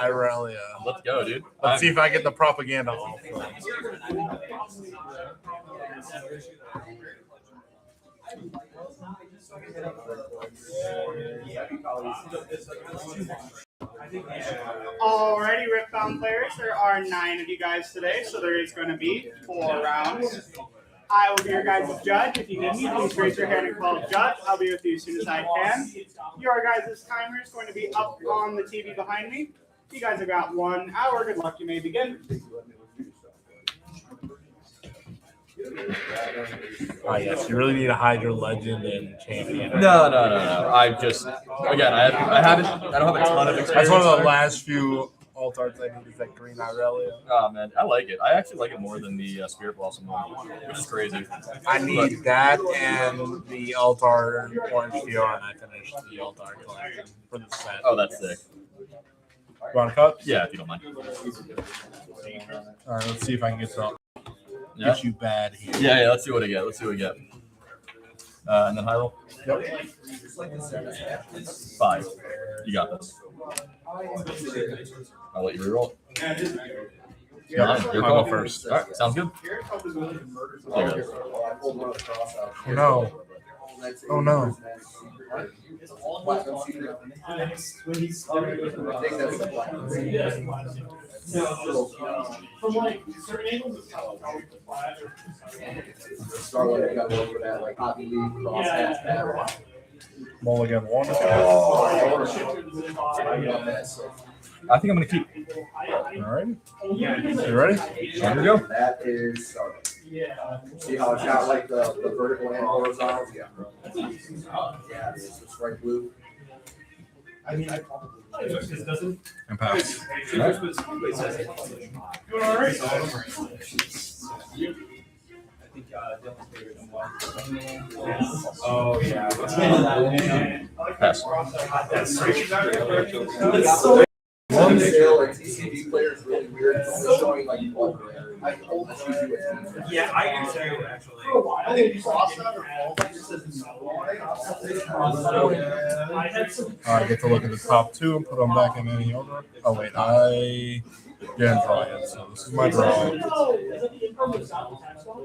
Irelia. Let's go, dude. Let's see if I get the propaganda off. Alrighty, Riftbound players, there are 9 of you guys today, so there is going to be 4 rounds. I will be your guys' judge. If you need me, please raise your hand and call judge. I'll be with you as soon as I can. Your guys' timer is going to be up on the TV behind me. You guys have got 1 hour. Good luck. You may begin. Yes, you really need a Hydra Legend and Champion. No. I just, again, I don't have a ton of experience. That's one of the last few alt arts I need is that green Irelia. Oh, man, I like it. I actually like it more than the Spirit Blossom one, which is crazy. I need that and the alt art Orange Fiora, and I finished the alt art collection for the set. Oh, that's sick. You want to cut? Yeah, if you don't mind. All right, let's see if I can get Yeah. you bad here. Yeah, let's see what I get. And then high roll? Yep. 5. You got this. I'll let you reroll. Yeah, You're I'll call go first. All right, sounds good. Oh no. Oh no. From like certain angles, it's kind of Mulligan 1. I think I'm going to keep. All right. You ready? Here we go. That is starting. See how it's got like the vertical and horizontal? Yeah. Yeah, it is. It's right blue. I mean, I probably doesn't. And pass. Oh yeah. Pass. One sale like TCG players really weird. It's showing like one. I told you to do it. Yeah, I do too, actually. I think cross out or I get to look at the top 2 and put them back in any order. Oh wait, I didn't draw yet, so this is my draw.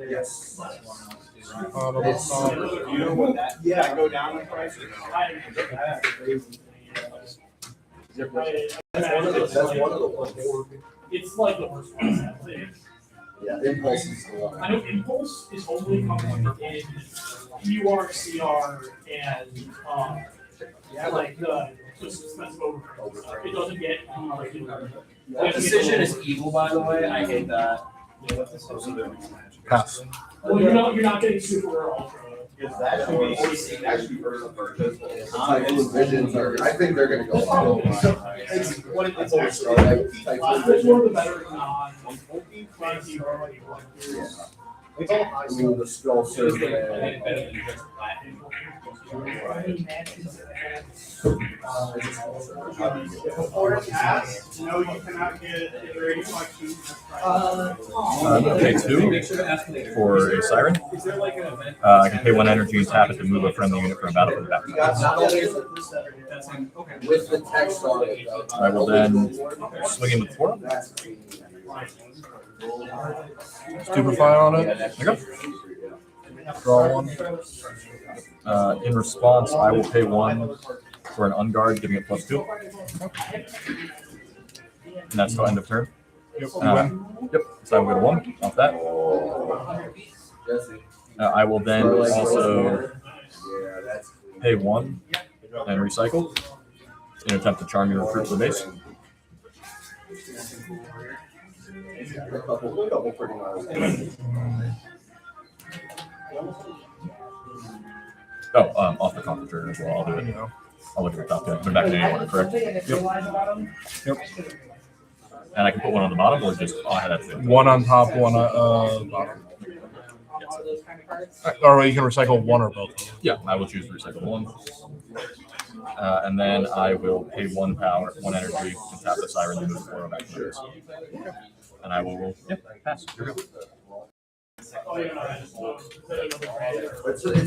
Yes. Yeah, go down in price. That's one of the ones. It's like the first one. Yeah, impulse is the one. I know Impulse is only coming in URCR and like the just expensive overgrowth. It doesn't get That decision is evil, by the way. I hate that. Pass. Well, you're not getting super rare ultra. That should be actually visions are. I think they're gonna go. It's more the better The skull surgery. Before it's asked, no, you cannot get very collection. Pay 2 for a Siren. I can pay 1 energy and tap it to move a friendly unit from a battle to the back. With the text on it. I will then swing in with 4. Stupefy on it. There you go. Draw 1. In response, I will pay 1 for an unguard, giving it +2. And that's till end of turn. Yep. Yep. So I'm going to 1 off that. I will then also pay 1 and recycle in an attempt to charm your recruit to the base. Couple pretty miles. Oh, off the top of turn as well. I'll do it. I'll look at the top 2. Put it back in any order, correct? Yep. And I can put 1 on the bottom, or just I had that too. 1 on top, 1 on bottom. Or you can recycle 1 or both. Yeah, I will choose to recycle 1. And then I will pay 1 power, 1 energy, and tap the Siren and move 4 back to the base. And I will roll. Yeah, pass. Here we go. It's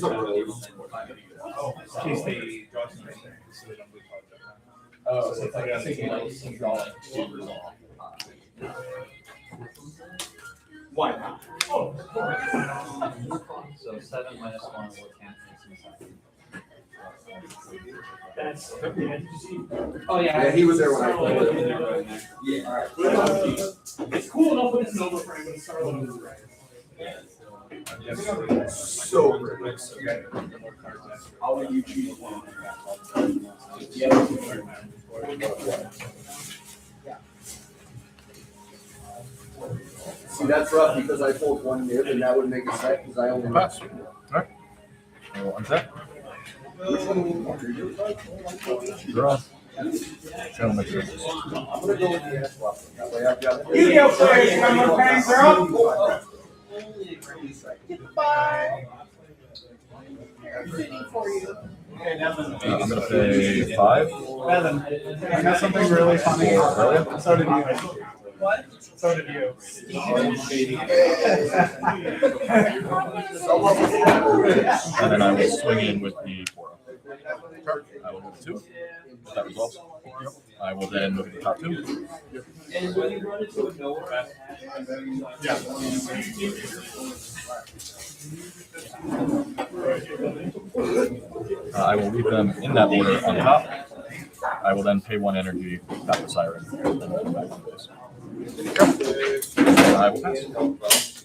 a rose. Oh, so it's like I'm thinking like you can draw like 2 resolve. Why not? Oh, of course. So 7 minus 1 will cancel. That's, yeah, did you see? Oh yeah. Yeah, he was there when I played Starlight it. was there right now. Yeah. It's cool enough when it's an overframe, but Starlight is right. So great. I'll let you choose one. See, that's rough because I pulled 1 nib and that would make a set because I only. Pass. Alright. I will untap. Which one do you want? Draw. Show my choices. I'm gonna go with the S swap. That way I've got. Yu-Gi-Oh players, you got more pants, girl? Goodbye. I'm gonna pay 5. Evan, I got something really funny. So did you. What? So did you. And then I will swing in with the 4. I will move to 2. If that resolves. I will then move to the top 2. And when you run into a nowhere, I will leave them in that order on top. I will then pay 1 energy, tap the siren, and then come back to this. I will pass.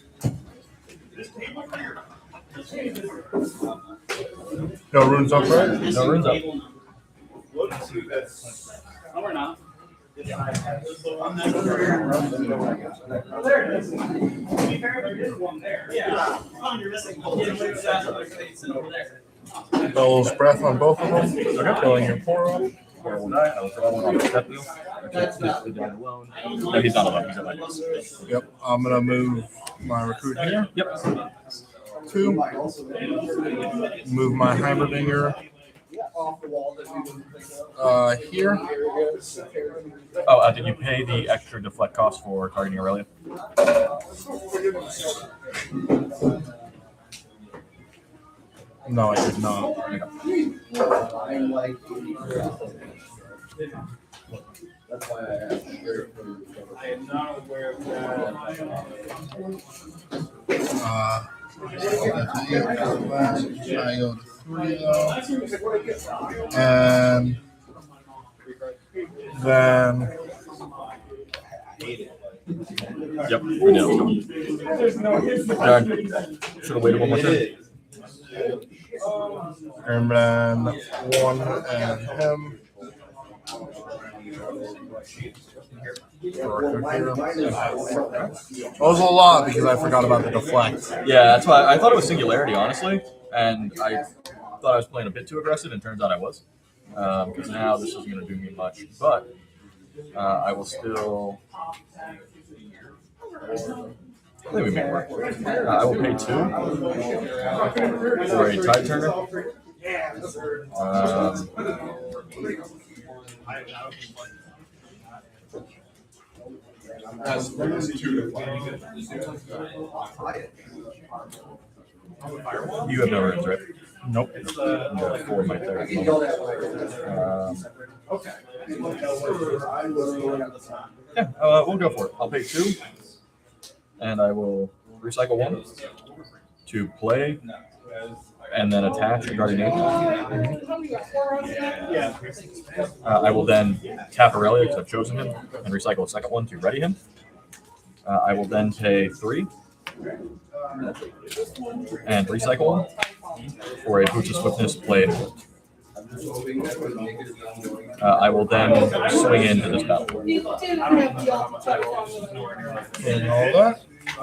No runes up, right? No runes up. No, we're not. There it is. To be fair, there is one there. Yeah. You're missing both. Bell's breath on both of them. Okay. Filling your pour up. 4 will die. I will draw 1 off the step wheel. Which is the guy alone. No, he's not alone. He's at my base. Yep. I'm gonna move my recruit here. Yep. 2. Move my Heimerdinger here. Oh, did you pay the extra deflect cost for targeting Aurelia? No, I did not. I'm like. That's why I asked. I am not aware of that. I go to 3 though. And then Yep. Renewal. Darn. Should have waited 1 more turn. and then 1 and him. That was a lot because I forgot about the deflect. Yeah, that's why I thought it was Singularity, honestly, and I thought I was playing a bit too aggressive, and turns out I was. Because now this isn't going to do me much, but I will still. I think we make it work. I will pay 2 for a tide turner. You have no runes, right? Nope. No, 4 might there. Yeah, we'll go for it. I'll pay 2, and I will recycle 1 to play, and then attach a Guardian Angel. I will then tap Aurelia because I've chosen him, and recycle a second 1 to ready him. I will then pay 3 and recycle 1 for a Boots of Swiftness played. I will then swing into this battle. And all that. I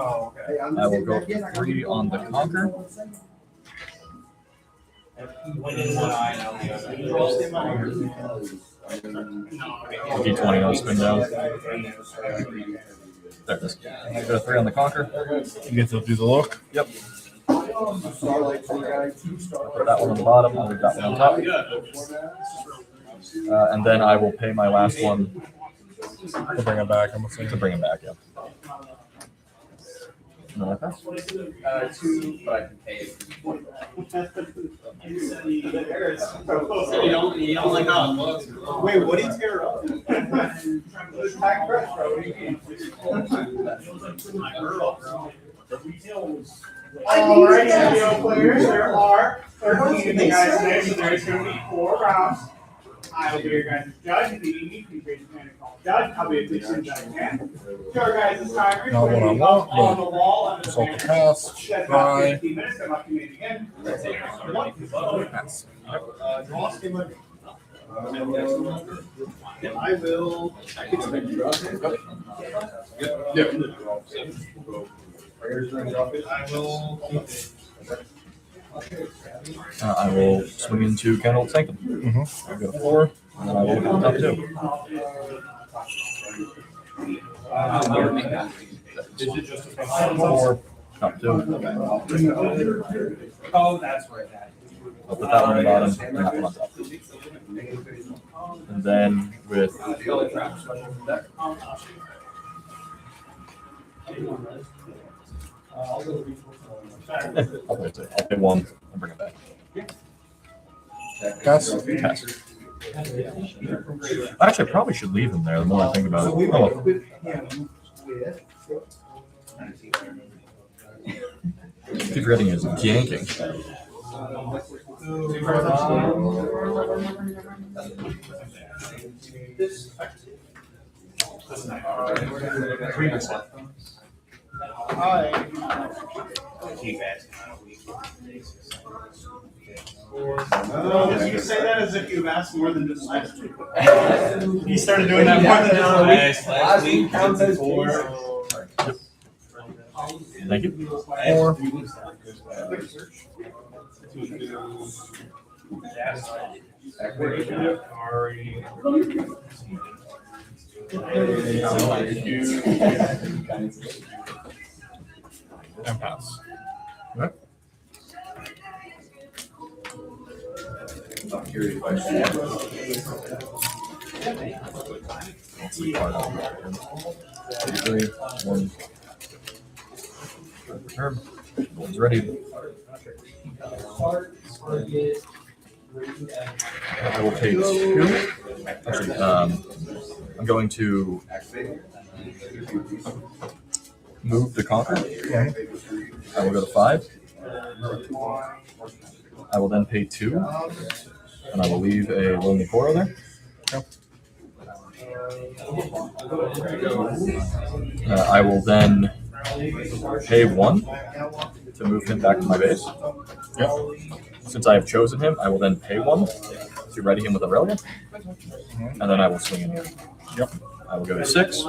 will go for 3 on the Conquer. D20 on the spin down. There it is. Go 3 on the Conquer. You get to do the look. Yep. Put that one on the bottom. I'll leave that one on top. And then I will pay my last one To bring it back, I'm assuming. to bring him back. Yeah. And then I pass. 2, but I can pay it. You don't like how it looks. Wait, what do you tear up? Alright, video players, there are 13 of you guys today, so there's going to be 4 rounds. I will be your guys' judge. If you need me, please raise your hand and call judge. I'll be as soon as I can. Your guys' timers Not will what I be want, up on the wall under the Consult the banner. pass, That's about try, 15 minutes. I'm up to me again. pass. I will. I will swing into Candle Sanctum. I'll go to 4, and then I will go to top 2. 4, top 2. Oh, that's right. I'll put that one on the bottom and that one on top. And then with I'll pay 1 and bring it back. Pass. Pass. Actually, I probably should leave him there the more I think about it. Oh, well. Keep forgetting his yanking. You say that as if you've asked more than just last week. You started doing that more than just Last week counts as 4. Thank you. 4. And pass. Okay. I'm curious if I should. 3, 1. Return. One's ready. I will pay 2. Actually, I'm going to move to conquer. I will go to 5. I will then pay 2, and I will leave a lonely Koro there. I will then pay 1 to move him back to my base. Yep. Since I have chosen him, I will then pay 1 to ready him with Aurelia, and then I will swing in here. Yep. I will go to 6.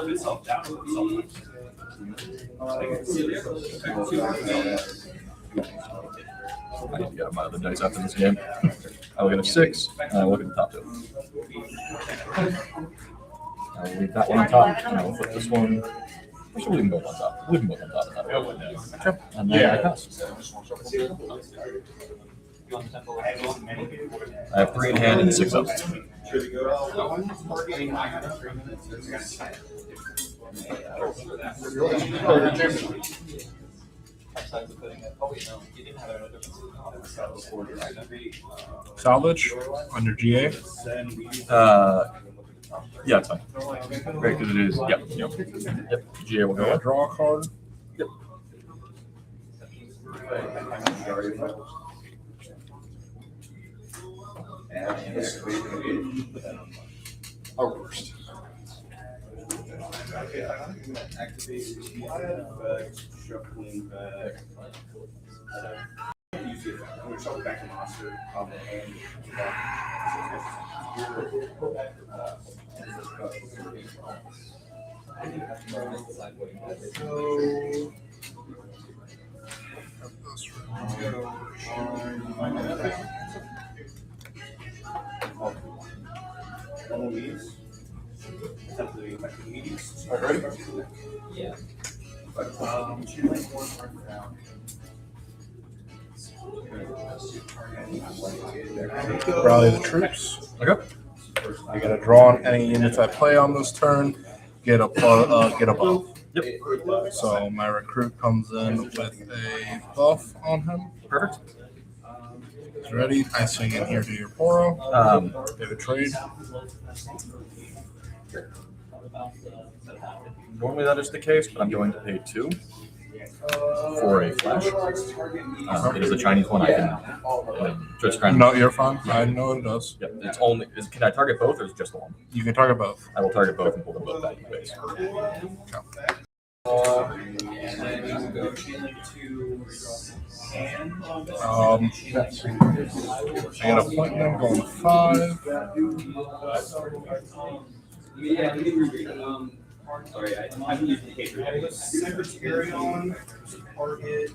I need to get my other dice after this game. I will get a 6, and I will look at the top 2. I will leave that one on top, and I will flip this one. I should leave them both on top. Leave them both on top of that. And then I pass. I have 3 in hand and 6 up. Salvage under GA. Yeah, it's fine. Great, because it is. Yep. GA will go. Draw a card. Yep. Outburst. Shuffling back. We're shuffling back to monster. Ready? Yeah. Rally the troops. Okay. You gotta draw on any units I play on this turn. Get a buff. Yep. So my recruit comes in with a buff on him. Perfect. He's ready. I swing in here to your Poro. They have a trade. Normally that is the case, but I'm going to pay 2 for a flash. It is a Chinese one. I can just trying to. No, you're fine. I know what it does. Yep. It's only. Can I target both, or is it just the one? You can target both. I will target both and pull them both back in the base. I got a point now going 5. Sorry, I haven't used the case. Secretary on Target.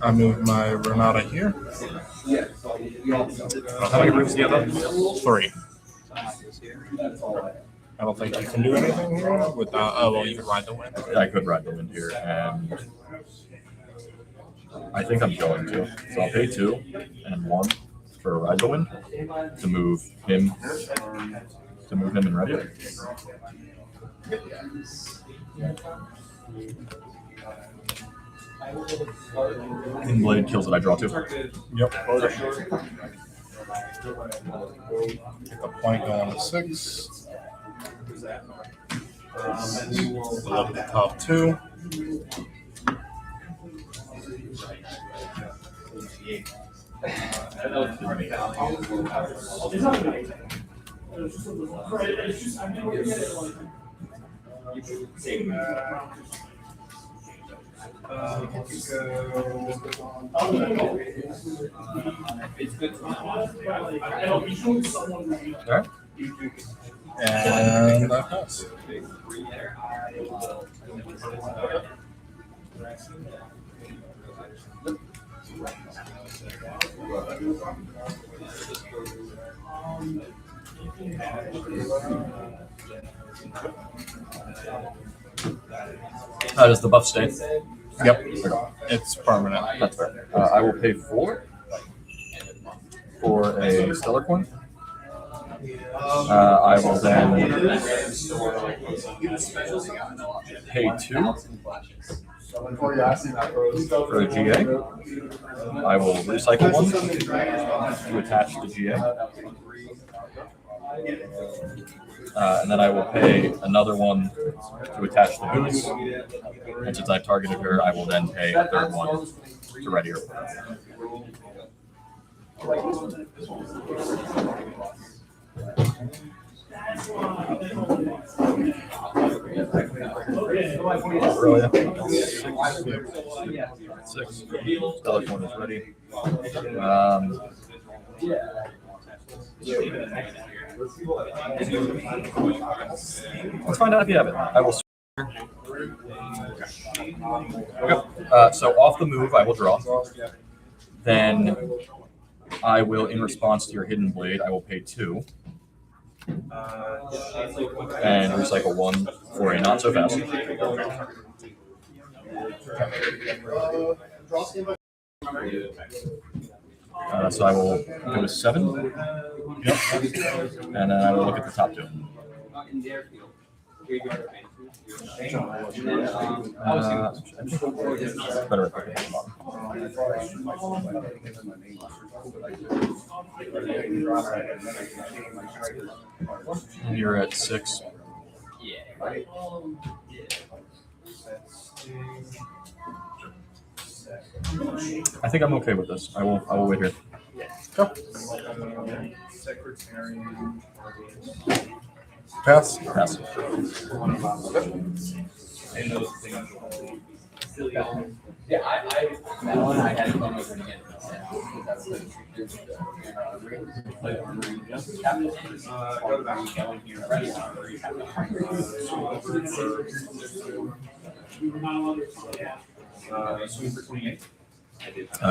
I move my Renata here. How many rooms do you have? 3. I don't think you can do anything here without. Oh, well, you can ride the wind. I could ride the wind here, and I think I'm going to. So I'll pay 2 and 1 for ride the wind to move him and ready. In blade kills it. I draw 2. Yep. Get the point going to 6. Look at the top 2. Alright. And I pass. How does the buff stay? Yep. It's permanent. That's fair. I will pay 4 for a stellar coin. I will then pay 2 for a GA. I will recycle 1 to attach the GA. And then I will pay another 1 to attach the boots. And since I've targeted her, I will then pay a third 1 to ready her. Six. Stellar coin is ready. Let's find out if you have it. I will. Okay. So off the move, I will draw. Then I will, in response to your hidden blade, I will pay 2 and recycle 1 for a not so fast. So I will do a 7. Yep. And then I will look at the top 2. Better at the bottom. And you're at 6. I think I'm okay with this. I will wait here. Go. Pass. Pass. Yeah, that one I had fun with again.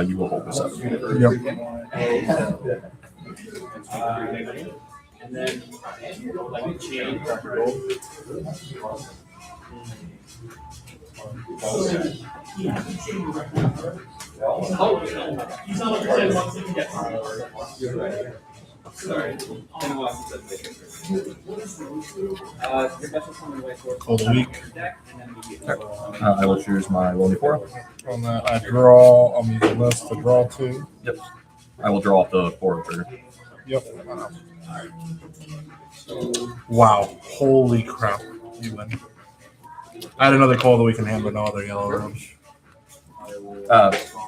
You will hold this up. Yep. And then like change. You sound like you're saying one thing. Yes. Sorry. Call the week. I will choose my Lonely Four. On that, I draw. I'm using this to draw 2. Yep. I will draw up the 4 trigger. Yep. Wow. Holy crap. You win. I had another call of the week in hand, but no other yellow rooms.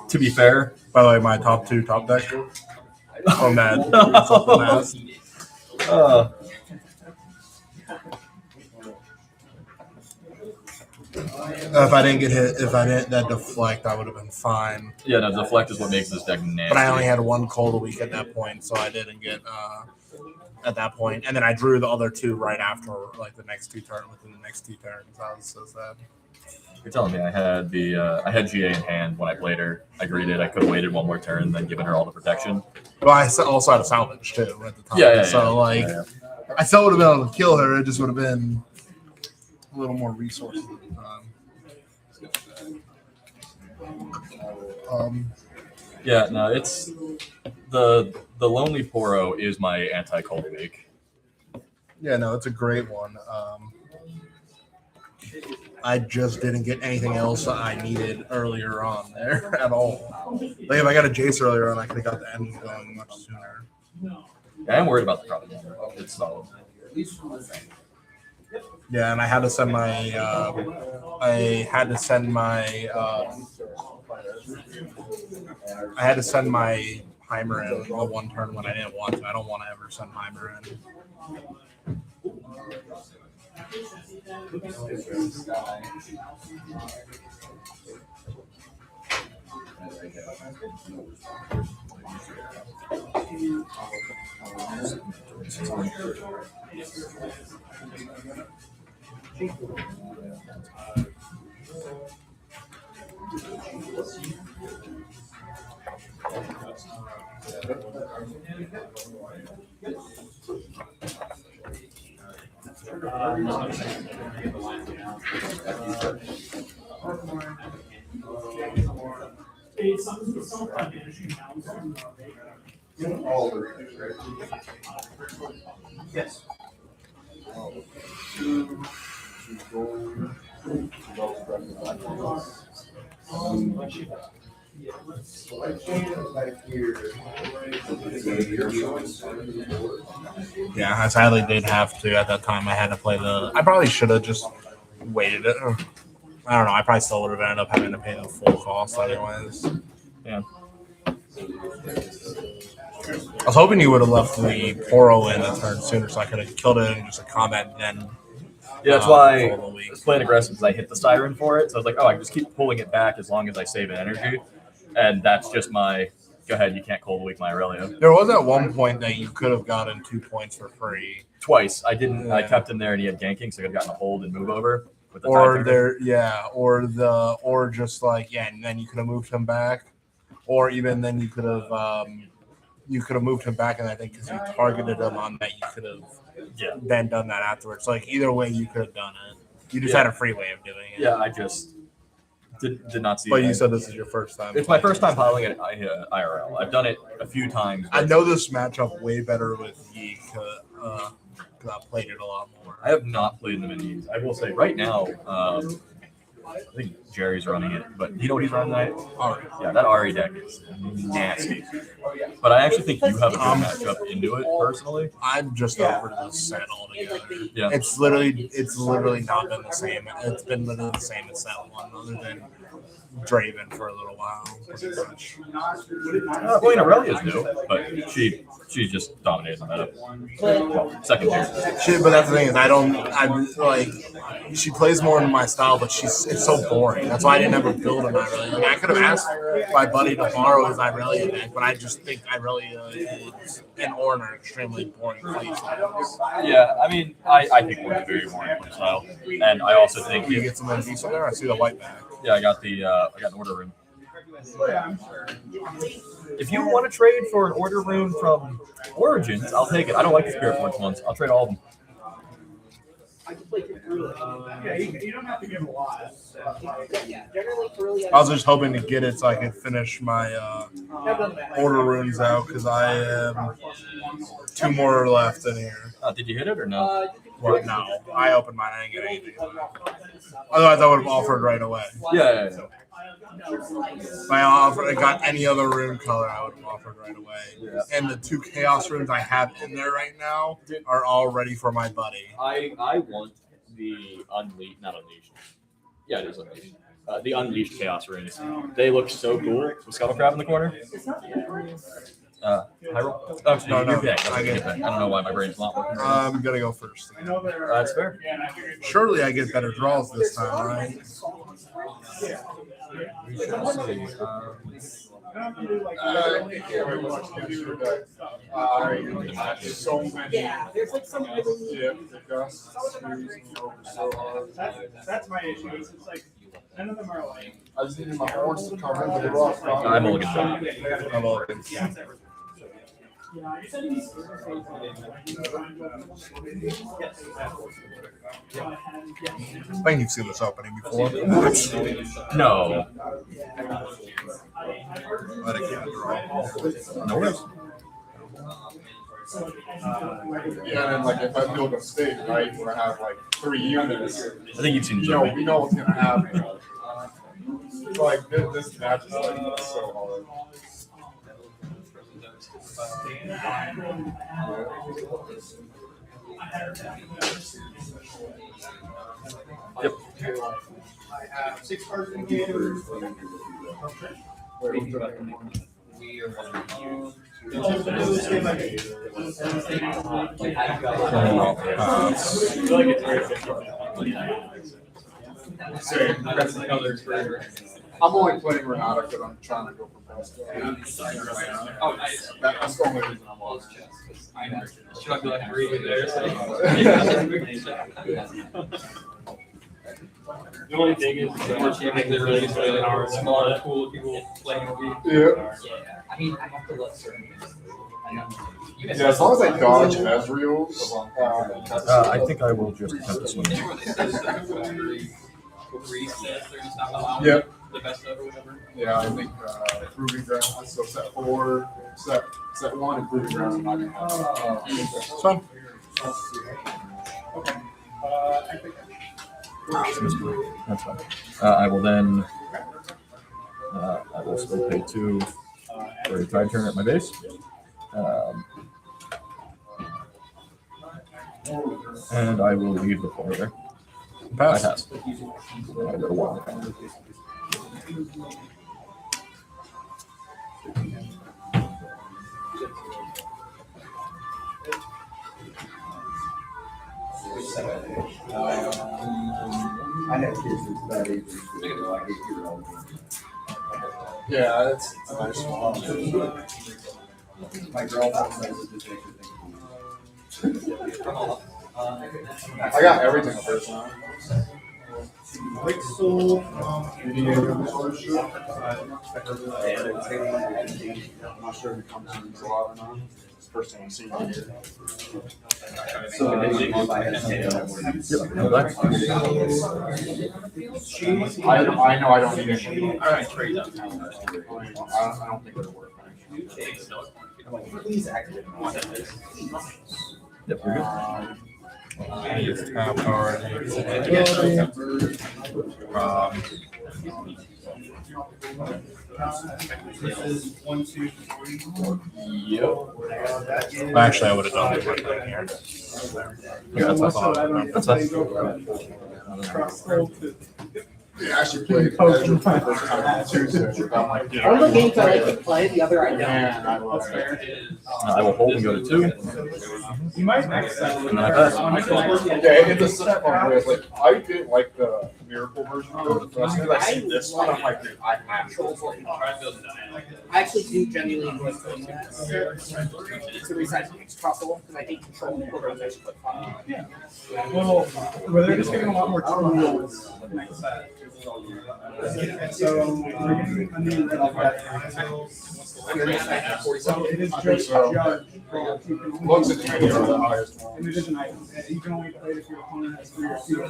To be fair, By the way, my top 2 top deck. Oh, mad. If I didn't get hit, if I didn't that deflect, I would have been fine. yeah, no, deflect is what makes this deck nasty. But I only had 1 call of the week at that point, so I didn't get at that point. And then I drew the other 2 right after, like the next 2 turns. Within the next 2 turns, I was so sad. You're telling me I had I had GA in hand when I played her. I greeted. I could have waited 1 more turn, then given her all the protection. Well, I also had a salvage too at the time. Yeah. So I still would have been able to kill her. It just would have been a little more resources at the time. Yeah, no, it's the Lonely Poro is my anti-cold week. Yeah, no, it's a great one. I just didn't get anything else I needed earlier on there at all. Like if I got a Jace earlier on, I could have got the end going much sooner. Yeah, I'm worried about the problem. It's solid. Yeah, and I had to send my Heimer in the 1 turn when I didn't want to. I don't want to ever send Heimer in. Yes. Yeah, I sadly did have to at that time. I had to play I probably should have just waited it. I don't know. I probably still would have ended up having to pay the full cost anyways. Yeah. I was hoping you would have left the Poro in the turn sooner so I could have killed it in just a combat then. Yeah, that's why call the I week. was playing aggressive because I hit the Siren for it. So I was like, oh, I can just keep pulling it back as long as I save an energy. And that's just my, go ahead, you can't call the week my Aurelia. There was at one point that you could have gotten 2 points for free. Twice. I didn't, I Yeah. kept him there and he had ganking, so I could have gotten a hold and move over. With the Or time there, yeah, or just like, yeah, and then you could have moved him back. Or even then you could have moved him back, and I think because you targeted him on that, you could have then done that afterwards. So like either way, you could have done it. You just had a free way of doing it. Yeah, I just did not see But it. you said this is your first time. It's my first time piling at IRL. I've done it a few times. I know this matchup way better with Yi because I played it a lot more. I have not played the minis. I will say right now, I think Jerry's running it, but you know what he's running tonight? Ari. Yeah, that Ari deck is nasty. But I actually think you have a good matchup into it personally. I'm just over the set altogether. Yeah. It's literally not been the same. It's been literally the same as set one, other than Draven for a little while. Pretty much. Playing Aurelia is new, but she's just dominating the meta. Well, second tier. Shit, but that's the thing is I'm like she plays more in my style, but it's so boring. That's why I didn't ever build an Irelia. Like, I could have asked my buddy to borrow his Irelia deck, but I just think Irelia and Ornn are extremely boring playstyles. Yeah, I mean, I think we're a very boring playstyle, and I also think You get something decent there. I see the white back. yeah, I got an order room. If you want to trade for an order rune from Origins, I'll take it. I don't like the Spirit Force ones. I'll trade all of them. I can play through it. Yeah, you don't have to give a lot. Yeah, generally early. I was just hoping to get it so I could finish my order runes out because I am 2 more left in here. Did you hit it or no? What? No, I opened mine. I didn't get anything. Otherwise, I would have offered right away. Yeah. If I got any other rune color, I would have offered right away. Yeah. And the 2 chaos runes I have in there right now are all ready for my buddy. I want the unleashed, not unleashed. Yeah, it is unleashed. The unleashed chaos runes. They look so cool with Scuttle Crab in the corner. High roll? Oh, No, no, you're back. I get it. I don't know why my brain's not working. I'm gonna go first. I know there That's fair. Yeah, and I figured. Surely I get better draws this time, right? We shall see. So many. Yeah, there's like some really. Yeah, the gusts so hard. That's my issue. It's like none of them are like. I just needed my horns to come in, but they were all gone. I'm looking for I'm open. I think you've seen this opening before. No. But I can't draw. No worries. Yeah, and then like if I build a state, right, where I have like 3 units, I think you've seen you know, Joey. we know what's gonna happen. Like this match is like so hard. Yep. I have 6 cards in the game. I'm only playing Renata because I'm trying to go for best. Oh, nice. That's the only reason I'm on. I struggle like breathing there. The only thing is, unfortunately, they release a smaller pool of people playing a week. Yeah. I mean, I have to let certain. Yeah, as long as I dodge Ezreal, I think I will just attempt to swing. Yep. The best ever, whatever. Yeah, I think Proving Ground. So set 4, set 1, and Proving Ground. I'm not gonna have. It's fun. Okay. I think That's fine. I will then. I will still pay 2 for a tide turn at my base. And I will leave the floor there. Pass. I pass. I go to 1. I have kids that's about 8 years old, like 8-year-old. Yeah, it's a nice one. My girlfriend says it's I got everything first time. Quick Soul. I'm not sure if it comes in a lot or not. It's the first time I've seen it here. Yep, no black. I know I don't need any. I don't think it'll work. Yep, you're good. It's tapped already. This is 1, 2, 3. Yep. Actually, I would have done it right down here. Yeah, that's fine. That's fine. Yeah, I actually played Ezreal for the first time on Tuesday. I'm like, yeah. One of the games I like to play, the other I don't. Man, I love it. I will hold and go to 2. You might next time. And then I pass. Yeah, it's a set one where it's like I didn't like the miracle version of it. As soon as I see this one, I'm like, dude, I have to. I actually do genuinely enjoy playing that. It's the reason I think it's truffle, because I hate control the quarter. It's quite fun. Yeah. Well, they're just getting a lot more tools next set. So we're getting a new red that. So it is just judge. Looks at the highest one. And it is an item. You can only play it if your opponent has 3 or fewer.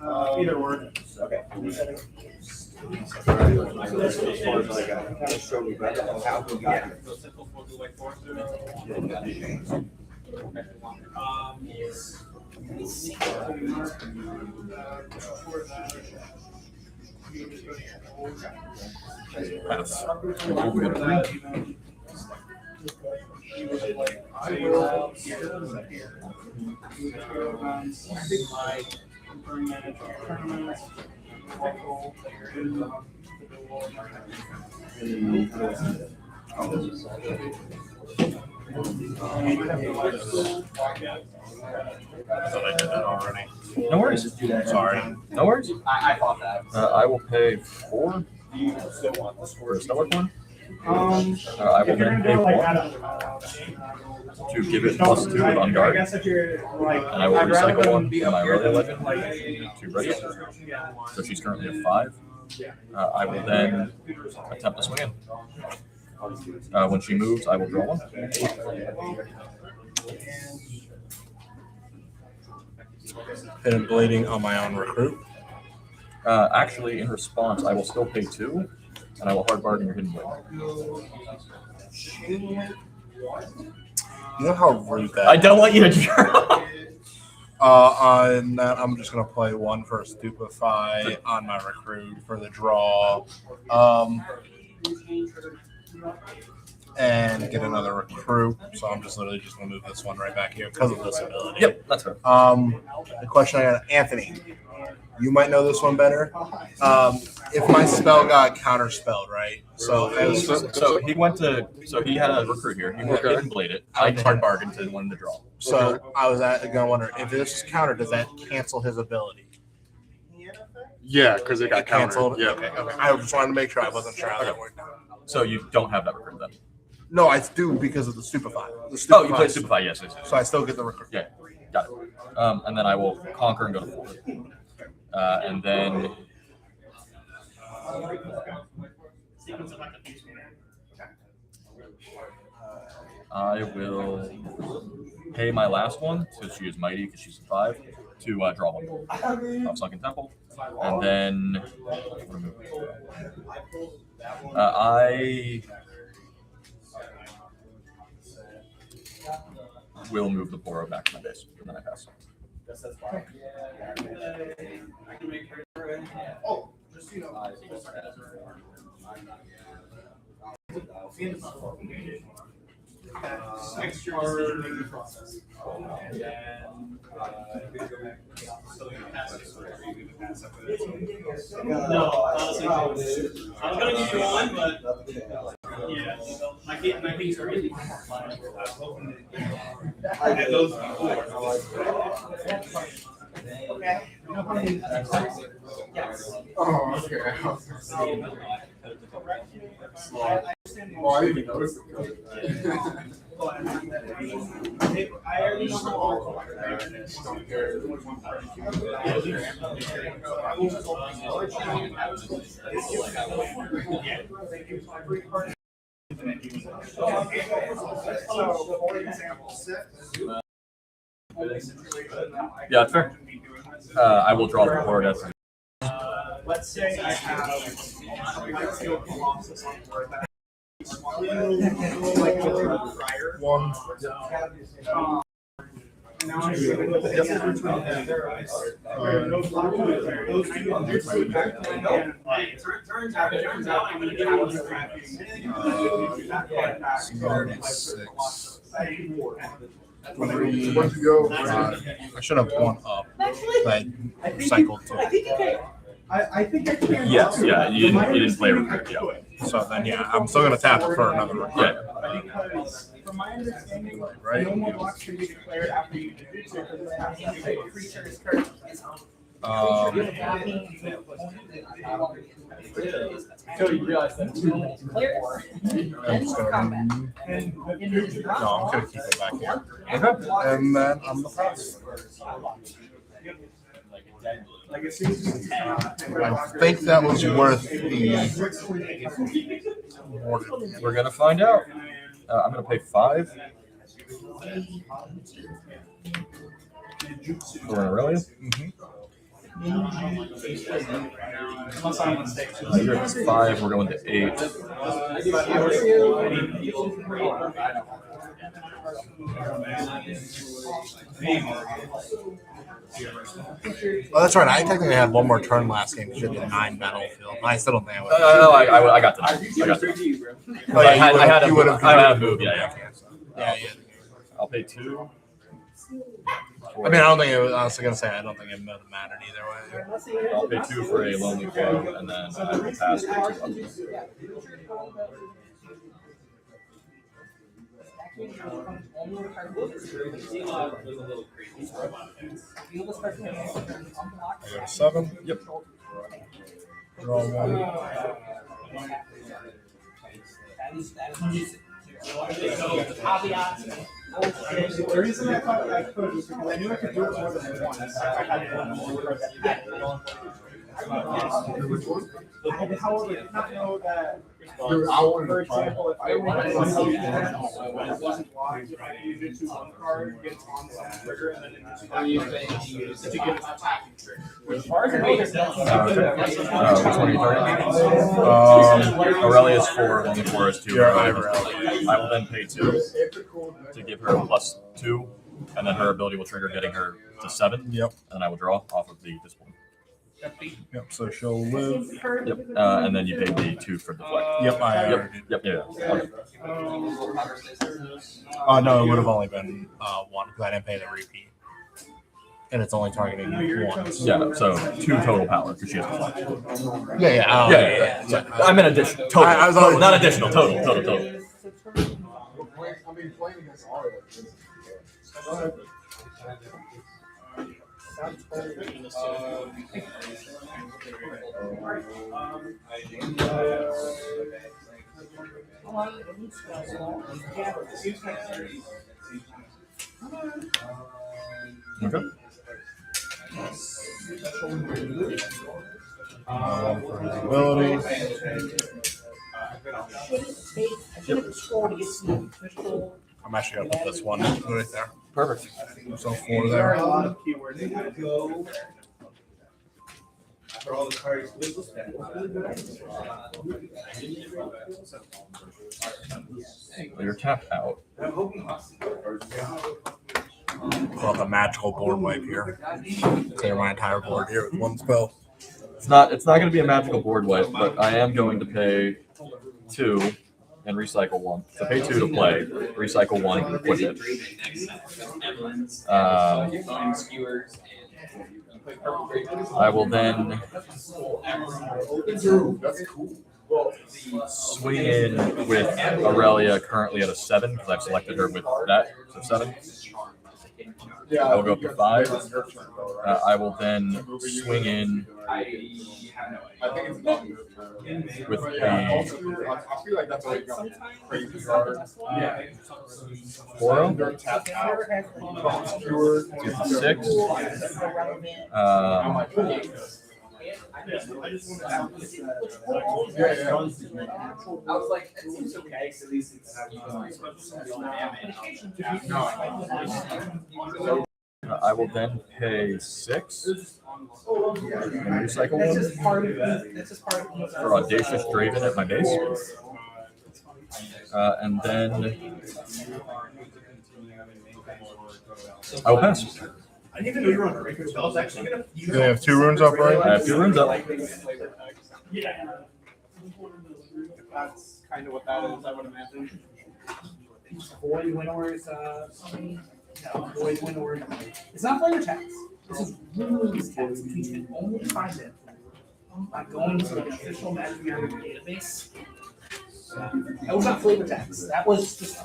Either word. Okay. Show me how we got here. Pass. I thought I did that already. No worries. Sorry. No worries. I thought that. I will pay 4 for a stellar one. I will then pay 1 to give it +2 with on I guard. guess if you're like, And I will I'd rather recycle them 1 be from up my here early than, legend like, to ready. So she's currently at 5. I will then attempt to swing in. When she moves, I will draw 1. Hidden bleeding on my own recruit. Actually, in response, I will still pay 2, and I will hard bargain your hidden blade. You know how rude that I don't want you to draw. On that, I'm just gonna play 1 for Stupefy on my recruit for the draw, and get another recruit. So I'm just literally just gonna move this one right back here because of this ability. Yep, that's fair. The question I got, Anthony, you might know this one better. If my spell got counterspelled, right? So He went to. So he had a recruit here. He went and blade it. I hard bargained and wanted to draw. So I was gonna wonder if this is counter, does that cancel his ability? Yeah, because it got Canceled. countered. Yeah. Okay. I just wanted to make sure. I wasn't sure how that worked out. So you don't have that recruit then? No, I do because of the Stupefy. Oh, you played Stupefy. Yes. So I still get the recruit. Yeah, got it. And then I will conquer and go to 4. And then I will pay my last one, since she is mighty because she's a 5, to draw 1 of Sunken Temple. And then I will move the Poro back to my base, and then I pass. next year's process. No, honestly, I was gonna give you 1, but yeah, my fees are really. I did those Oh, okay. Oh, I didn't even notice it. I already know how all Yeah, that's fair. I will draw the board as let's say I have Colossus on board that like prior. One. Now I'm showing what the difference between them. Those two back and turns out I'm going to challenge tracking. Where'd you go? I should have 1 up. I cycled 2. I think I can. Yes, yeah, you didn't play recruit, yeah. So then, yeah, I'm still gonna tap it for another one. Yeah. Because from my understanding, Right. no more blocks can be declared after you do so because it has to be a creature's turn. Until you realize that it's really I'm just gonna, no, I'm gonna keep it back here. Okay. And then I'm the pass. Like as soon as you I think that was worth the. We're gonna find out. I'm gonna pay 5 for an Aurelia. Unless I'm mistaken. You're at 5. We're going to 8. Oh, that's right. I technically had one more turn last game because you had the 9 battlefield. I still don't think I would. No, I got the 9. I got the 9. Oh, yeah, I had a move. Yeah. Yeah. I'll pay 2. I mean, I don't think it was. I was gonna say I don't think it mattered either way. I'll pay 2 for a Lonely Foe, and then I will pass for 2 others. I go to 7. Yep. Draw 1. The reason I thought I could was because I knew I could do it more than once. I had one more that however, I did not know that. For example, if I wanted to wasn't blocked, if I needed to one card, get it on some trigger, and then it just to get an attacking trigger. Which one are you targeting? Aurelia's 4, Lonely 4 is 2. You're Ivory. I will then pay 2 to give her +2, and then her ability will trigger getting her to 7. Yep. And I will draw off of the discipline. Yep. So she'll live. Yep. And then you pay the 2 for deflect. Yep. Yep. Yeah. Okay. Oh no, it would have only been 1 because I didn't pay the repeat, and it's only targeting 1. Yeah. So 2 total power because she has deflect. Yeah. I meant additional. Total. I was total, not additional. Total. Okay. For his ability. I'm actually gonna put this one right there. Perfect. So 4 There there. are a lot of keywords in that. For all the cards. You're tapped out. Pull out the magical board wipe here. Clear my entire board here with 1 spell. It's not going to be a magical board wipe, but I am going to pay 2 and recycle 1. So pay 2 to play, recycle 1 and put it. I will then swing in with Aurelia currently at a 7 because I've selected her with that, so 7. I will go up to 5. I will then swing in with the 4. Get the 6. I was like, it seems okay, at least it's I will then pay 6 and recycle 1 for Audacious Draven at my base. And then I will pass. I didn't even know you were on a breaker spell. I was actually going to use They have 2 runes up, right? I have 2 runes up. Yeah. That's kind of what that is, I would imagine. Void Winnower's, Void Winnower. It's not player tax. This is rules tax, which you can only find it by going to the official Magic Arena database That was not flavor text. That was just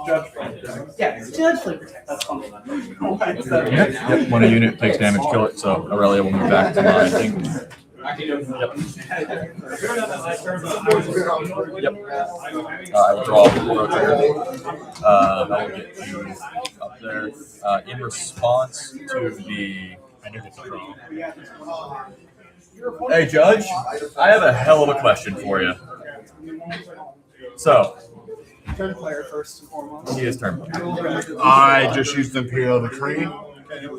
Judge flavor text. yeah, it's judge flavor text. That's fun. Yep. When a unit takes damage, kill it. So Aurelia will move back to mine. I think. Yep. I will draw 4 turn. I will get you up there. In response to the. I never get to draw. Hey, Judge. I have a hell of a question for you. So. Turn player first and foremost. He is turn player. I just used Imperial Decree.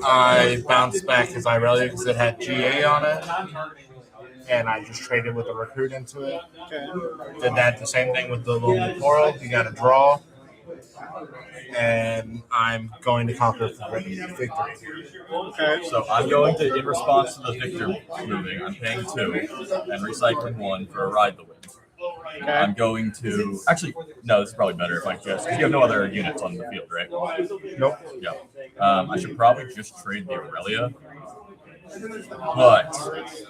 I bounced back his Irelia because it had GA on it. And I just traded with a recruit into it. Did that the same thing with the little coral. You got to draw. And I'm going to conquer for victory. Okay. So I'm going to, in response to the victor moving, I'm paying 2 and recycling 1 for a ride the wind. Okay. I'm going to actually no. This is probably better if I just because you have no other units on the field, right? Nope. Yeah. I should probably just trade the Aurelia. But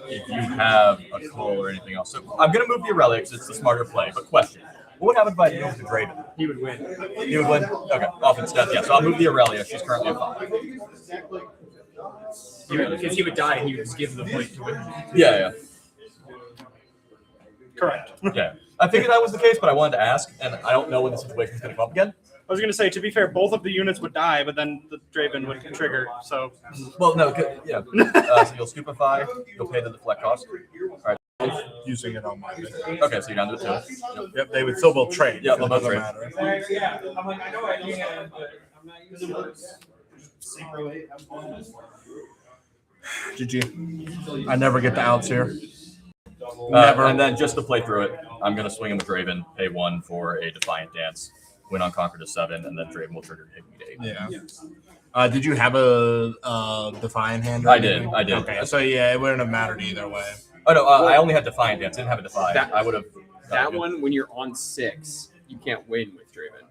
if you have a call or anything else, so I'm going to move the Aurelia because it's the smarter play. But question: what would happen if I moved the Draven? He would win. He would win. Okay. Offense death. Yeah. So I'll move the Aurelia. She's currently at 5. Because he would die and he would just give the point to win. Yeah. Correct. Yeah. I figured that was the case, but I wanted to ask, and I don't know when the situation is going to come up again. I was going to say, to be fair, both of the units would die, but then the Draven would trigger. So, Well, no, yeah. So you'll stupefy, you'll pay the deflect cost. All right. Using it on my base. Okay, so you're down to a 2. Yep, they would still both trade. Yeah, It they'll both doesn't trade. matter. Yeah. I'm like, I know I can, but I'm not using GG. I never get the outs here. Never. And then just to play through it, I'm going to swing him with Draven, pay 1 for a Defiant Dance, win on Conquer to 7, and then Draven will trigger hit me to 8. Yeah. Did you have a Defiant hand? I did. Okay, so yeah, it wouldn't have mattered either way. Oh, no, I only had Defiant Dance. I didn't have a Defy. I would have. that one, when you're on 6, you can't win with Draven.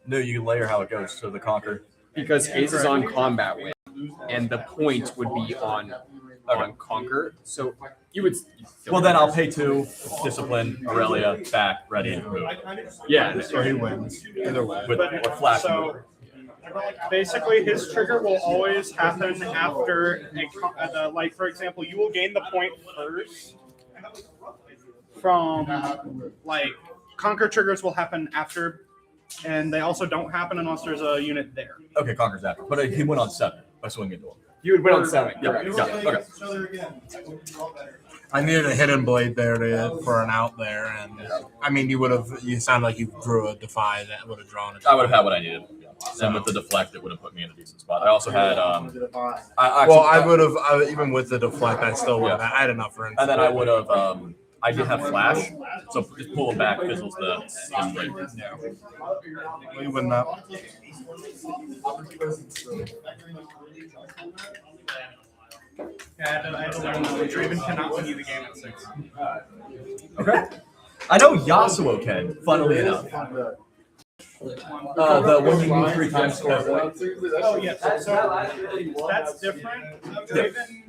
No, you can layer how it goes, so the Conquer. Because Ace is on combat win, and the point would be on Conquer. So you would. Well, then I'll pay 2, Discipline, Aurelia, back, ready, move. Yeah. Or he wins. Either way. With or flash. so basically, his trigger will always happen after like, for example, you will gain the point first from like conquer triggers will happen after, and they also don't happen unless there's a unit there. Okay, Conquer's after. But he went on 7 by swinging into him. You would win on 7. Yeah, Correct. okay. I needed a hidden blade there for an out there, and I mean, you sound like you drew a Defy that would have drawn it. I would have had what I needed. And with the deflect, it would have put me in a decent spot. I also had. I would have even with the deflect, I still would have. I had enough for. And then I would have. I did have flash, so just pull him back, fizzles the display. You wouldn't have. I had to learn that Draven cannot win you the game at 6. Okay. I know Yasuo can, funnily enough. The when you move 3 times. Oh yes, so that's different. Draven.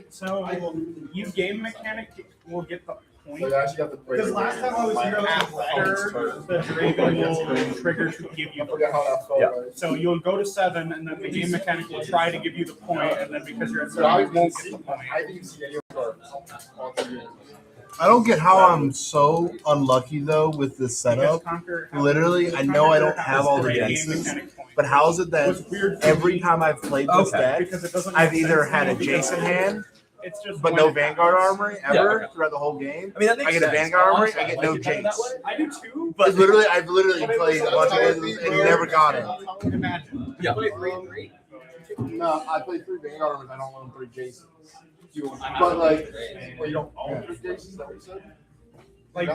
So you game mechanic will get the point. Because last time I was here after the Draven will trigger to give you the point. Yeah. So you'll go to 7, and then the game mechanic will try to give you the point, and then because you're at 7, you won't get the point. I don't get how I'm so unlucky though with this setup. Literally, I know I don't have all the dances, but how is it that every time I've played this deck, I've either had a Jason hand, but no Vanguard Armory ever throughout the whole game. I mean, that makes I get a sense. Vanguard Armory, I get no Jace. I do too. But literally, I've literally played a bunch of it and never got it. Imagine. Yeah. No, I played 3 Vanguard Armors. I don't want 3 Jasons. But like, well, you don't own 3 Jasons. Is that what you said? Like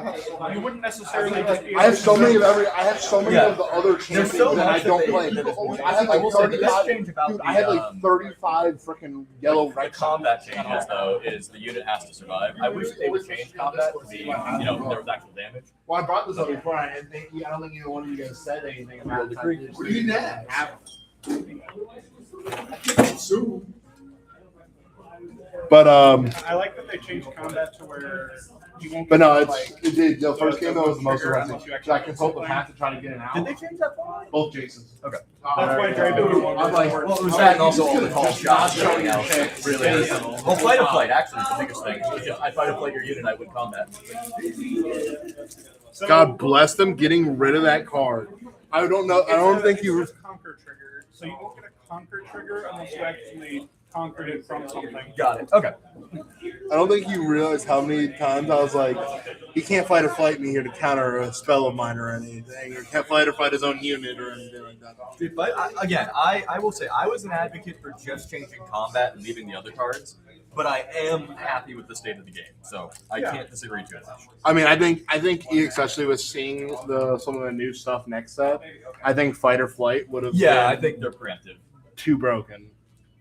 you wouldn't necessarily just be. I have so many of the other champions so that I much don't that play. they- I have like I will say the best 35. change about Dude, I had like the, 35 freaking yellow the red combat changes though is the unit has to survive. I wish they would change combat to be, there was actual damage. Well, I brought this up before. I don't think either one of you guys said anything about it. What do you next? But I like that they changed combat to where You won't. But no, get, the first game that was the most interesting. So I consult the path to try to get it out. Did they change that format? Both Jasons. Okay. That's why Draven won. I'm like, Well, it was that and also all the call just shots. not showing Everything your else. shit. Really. Well, fight or flight actually is the biggest thing. If I fight or flight your unit, I win combat. So, God bless them getting rid of that card. I don't know. I don't think you. It's a conquer trigger, so you won't get a conquer trigger unless you actually conquered it from something. Got it. Okay. I don't think you realize how many times I was like, he can't fight or flight me here to counter a spell of mine or anything, or can't fight or fight his own unit or anything like that. Dude, but I will say I was an advocate for just changing combat and leaving the other cards, but I am happy with the state of the game, so I can't disagree too much. I mean, I think especially with seeing some of the new stuff next set, I think fight or flight would have. Yeah, I think they're preemptive. Too broken.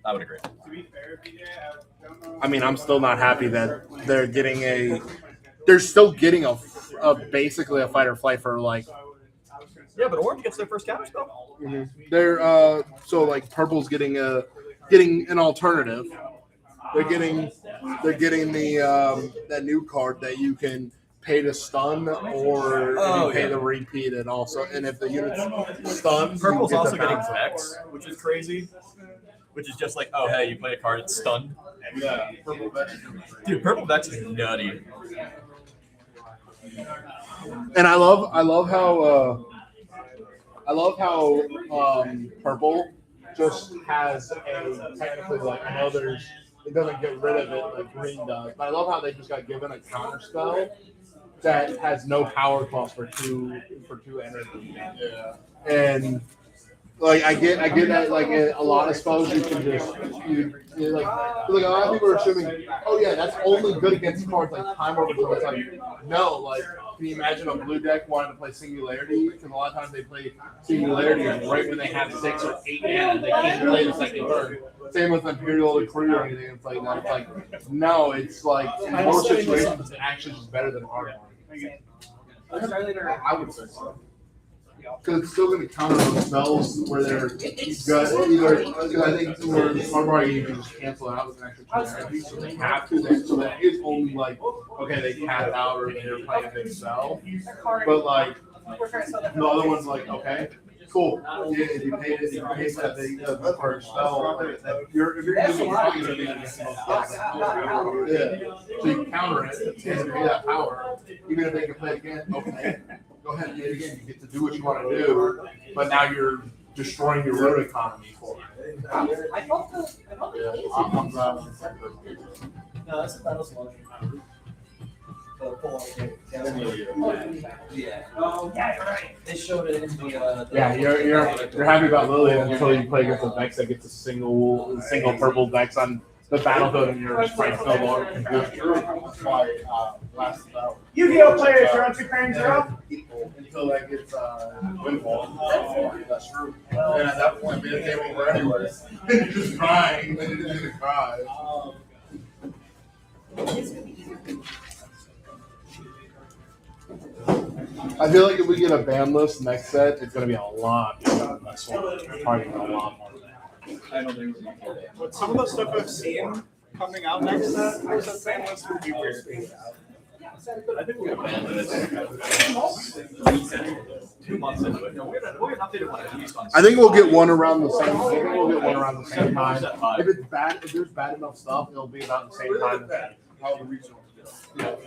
I would agree. To be fair, BJ, I don't know. I mean, I'm still not happy that they're still getting a basically a fight or flight for like. Yeah, but Orange gets their first counter spell. They're so like purple's getting an alternative. They're getting the that new card that you can pay to stun or you pay to repeat it also. And if the unit's stunned, Purple's you get also the getting bounce. Vex, which is crazy. Which is just like, oh hey, you play a card, it's stunned. Yeah, purple Vex. Dude, Purple Vex is nutty. And I love how purple just has a technically like I know it doesn't get rid of it like green does, but I love how they just got given a counter spell that has no power cost for two energy. Yeah. And like I get that like in a lot of spells you can just like a lot of people are assuming, oh yeah, that's only good against cards like Time Overthrow. It's like no, like can you imagine a blue deck wanting to play Singularity? Because a lot of times they play Singularity right when they have 6 or 8 mana, they can't play the second turn. Same with Imperial Decree or anything. It's like that. It's like no, it's like in most situations it's actually just better than hard. I would say so. Because it's still going to counter those spells where they're good. Either because I think where the smart bar you can just cancel it out with an extra 2 energy, so they have to. So that is only like okay, they cap out or they're playing a big spell. But like the other one's like okay, cool. If you pay that the first spell, if you're using so you counter it and pay that power, even if they can play it again. Okay. Go ahead and do it again. You get to do what you want to do, but now you're destroying your road economy for it. I thought I'm glad. No, that's that was one. yeah. Oh, yeah, you're right. They showed it in the. Yeah, you're happy about Lily until you play against a Vex that gets a single purple Vex on the battlefield and your sprites no longer can do it. That's why last about Yu-Gi-Oh players, you're on 2 crayons, you're up. until that gets windfall. That's true. And at that point, man, it came over anyway. You're just crying. Then you're just gonna cry. I feel like if we get a ban list next set, it's gonna be a lot better than this one. It's probably gonna be a lot more than that. I don't think it But some of the stuff I've seen coming out next set fan list would be weird. I think we're gonna ban this 2 months into it. No, we're gonna update it at least on. I think we'll get one around the same. I think we'll get one around the same time. If it's bad, if there's bad enough stuff, it'll be about the same time. how the regionals go.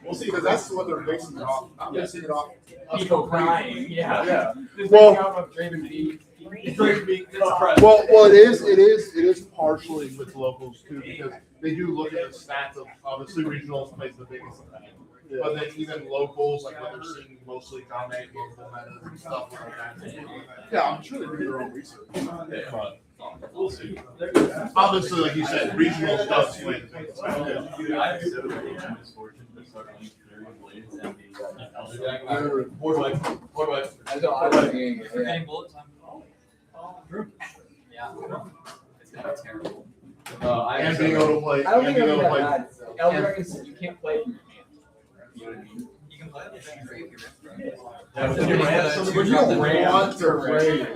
We'll see, because that's what they're basing it off. I'm basing it off. People crying, yeah. Well, Well, well, it is partially with locals too because they do look at the stats of obviously regionals plays the biggest impact. But then even locals, like what they're seeing mostly dominate local meta and stuff like that. Yeah, I'm sure they do their own research. But we'll see. Obviously, like you said, regional stuff play the biggest impact. And being able to play. I don't and think being it'll able be to that play. bad. Elder Dragon said you can't play it from your hand. you can play the thing if you're But you don't want to raid.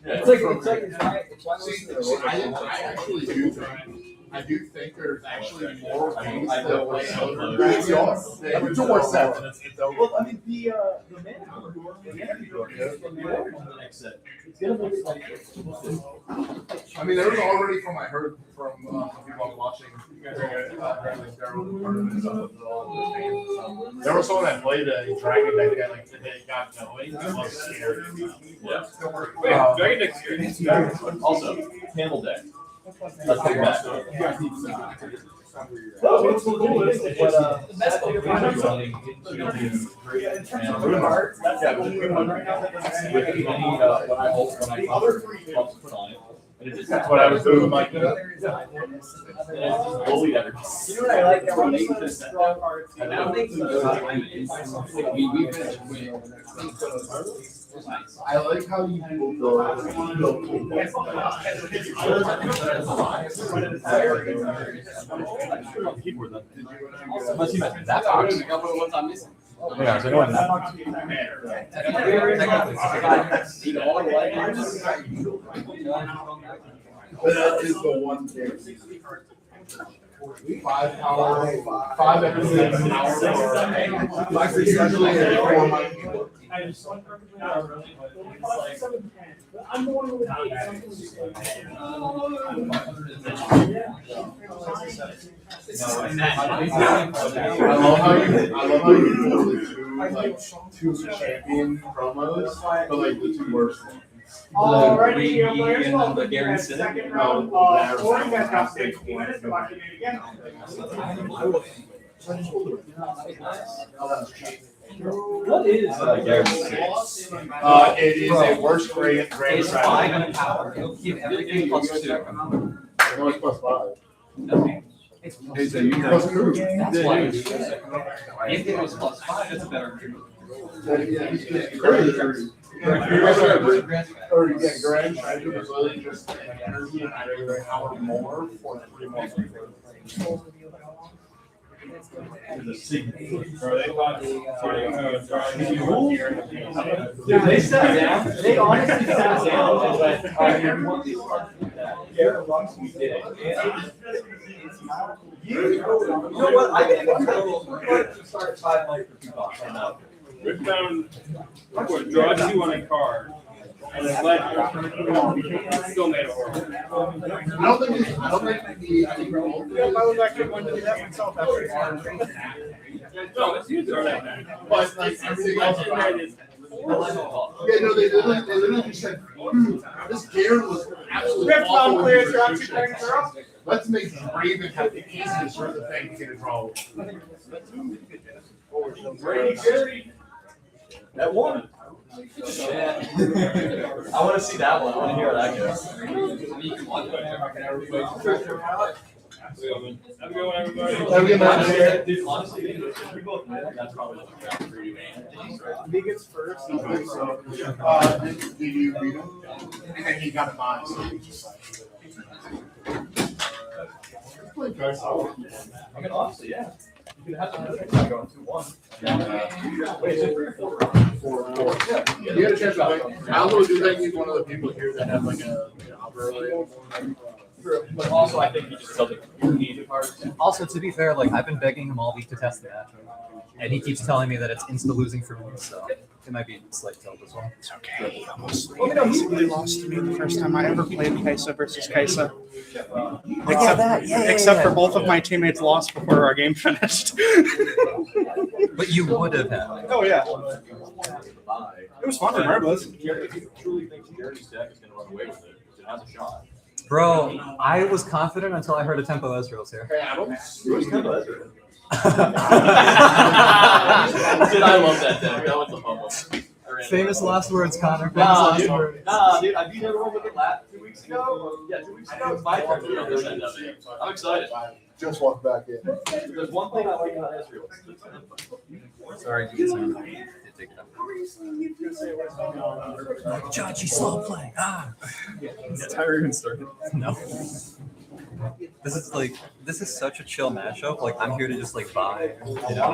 It's like it's why See, I actually do think I do think there's actually more ways to play Elder Dragons than Door 7. Well, I mean, the I mean, there was already from I heard from people watching. There was someone that played a dragon deck that like today got going. It was scary. Yeah. Dragon deck's scary. Also, camel deck. Let's take that. That's what I was doing with my You know what I like? I like how you people go. That box. Yeah, so going that box. But that is the one thing. 5 hours, 5 episodes an hour. Usually it's 4 months. I'm the one who would hate I love how you pull the two champion promos, but like the 2 worst ones. Alrighty, your players and will the begin Gary the City. second round of four. You guys have 60 minutes to watch the game again. What is Gary City? It is a worst grade It's 5 and a power. It'll keep everything plus 2. No, it's plus 5. That's why. If it was plus 5, it's a better group. Or you get grand treasure is literally just an energy and either an hour more for 3 more. Dude, they sat down. They honestly sat down and went, "All right, everyone, these cards we did it." You know what? I think it's to start 5 life for $2. Riftbound, draw 2 on a card, and then ledger. Still made it horrible. I don't think the I was actually going to do that myself after. No, it's used already. but like everything else about it. Yeah, no, they literally just said, this Garen was absolutely Riftbound awful. clears, you're up 2 turns, you're up. Let's make Raven have the easiest sort of thing to get a draw. That one. I want to see that one. I want to hear how that goes. Have a good one, everybody. Have a good night. Dude, honestly, we both know that's probably the round for you and Vegas first. Did you beat him? And then he got a mod, so he just I mean, honestly, yeah. You could have to going 2-1. Wait, is it 3 or 4? 4. Yeah. You had a chance to play. I also do think he's one of the people here that have like a opera. But also, I think he just doesn't need the cards. Also, to be fair, like I've been begging him all week to test the match, and he keeps telling me that it's insta losing for me. So it might be a slight tilt as well. It's okay. He almost basically lost to me the first time I ever played Kaisa versus Kaisa. Except for both of my teammates lost before our game finished. But you would have had. Oh yeah. It was fun regardless. If you truly think Gary's deck is going to run away with it, it has a shot. Bro, I was confident until I heard a Tempo Ezreal's here. Who's Tempo Ezreal? Dude, I love that deck. That was a fun one. Famous last words, Connor. Famous Nah, last words. dude, I beat everyone with it 2 weeks ago. Yeah, 2 weeks ago. It's my turn to be on this end of it. I'm excited. Just walk back in. There's one thing I like about Ezreal. Sorry, you can take it up. Chachi, slow play. That's how we're even started. No. This is such a chill matchup. Like I'm here to just like vibe. You know?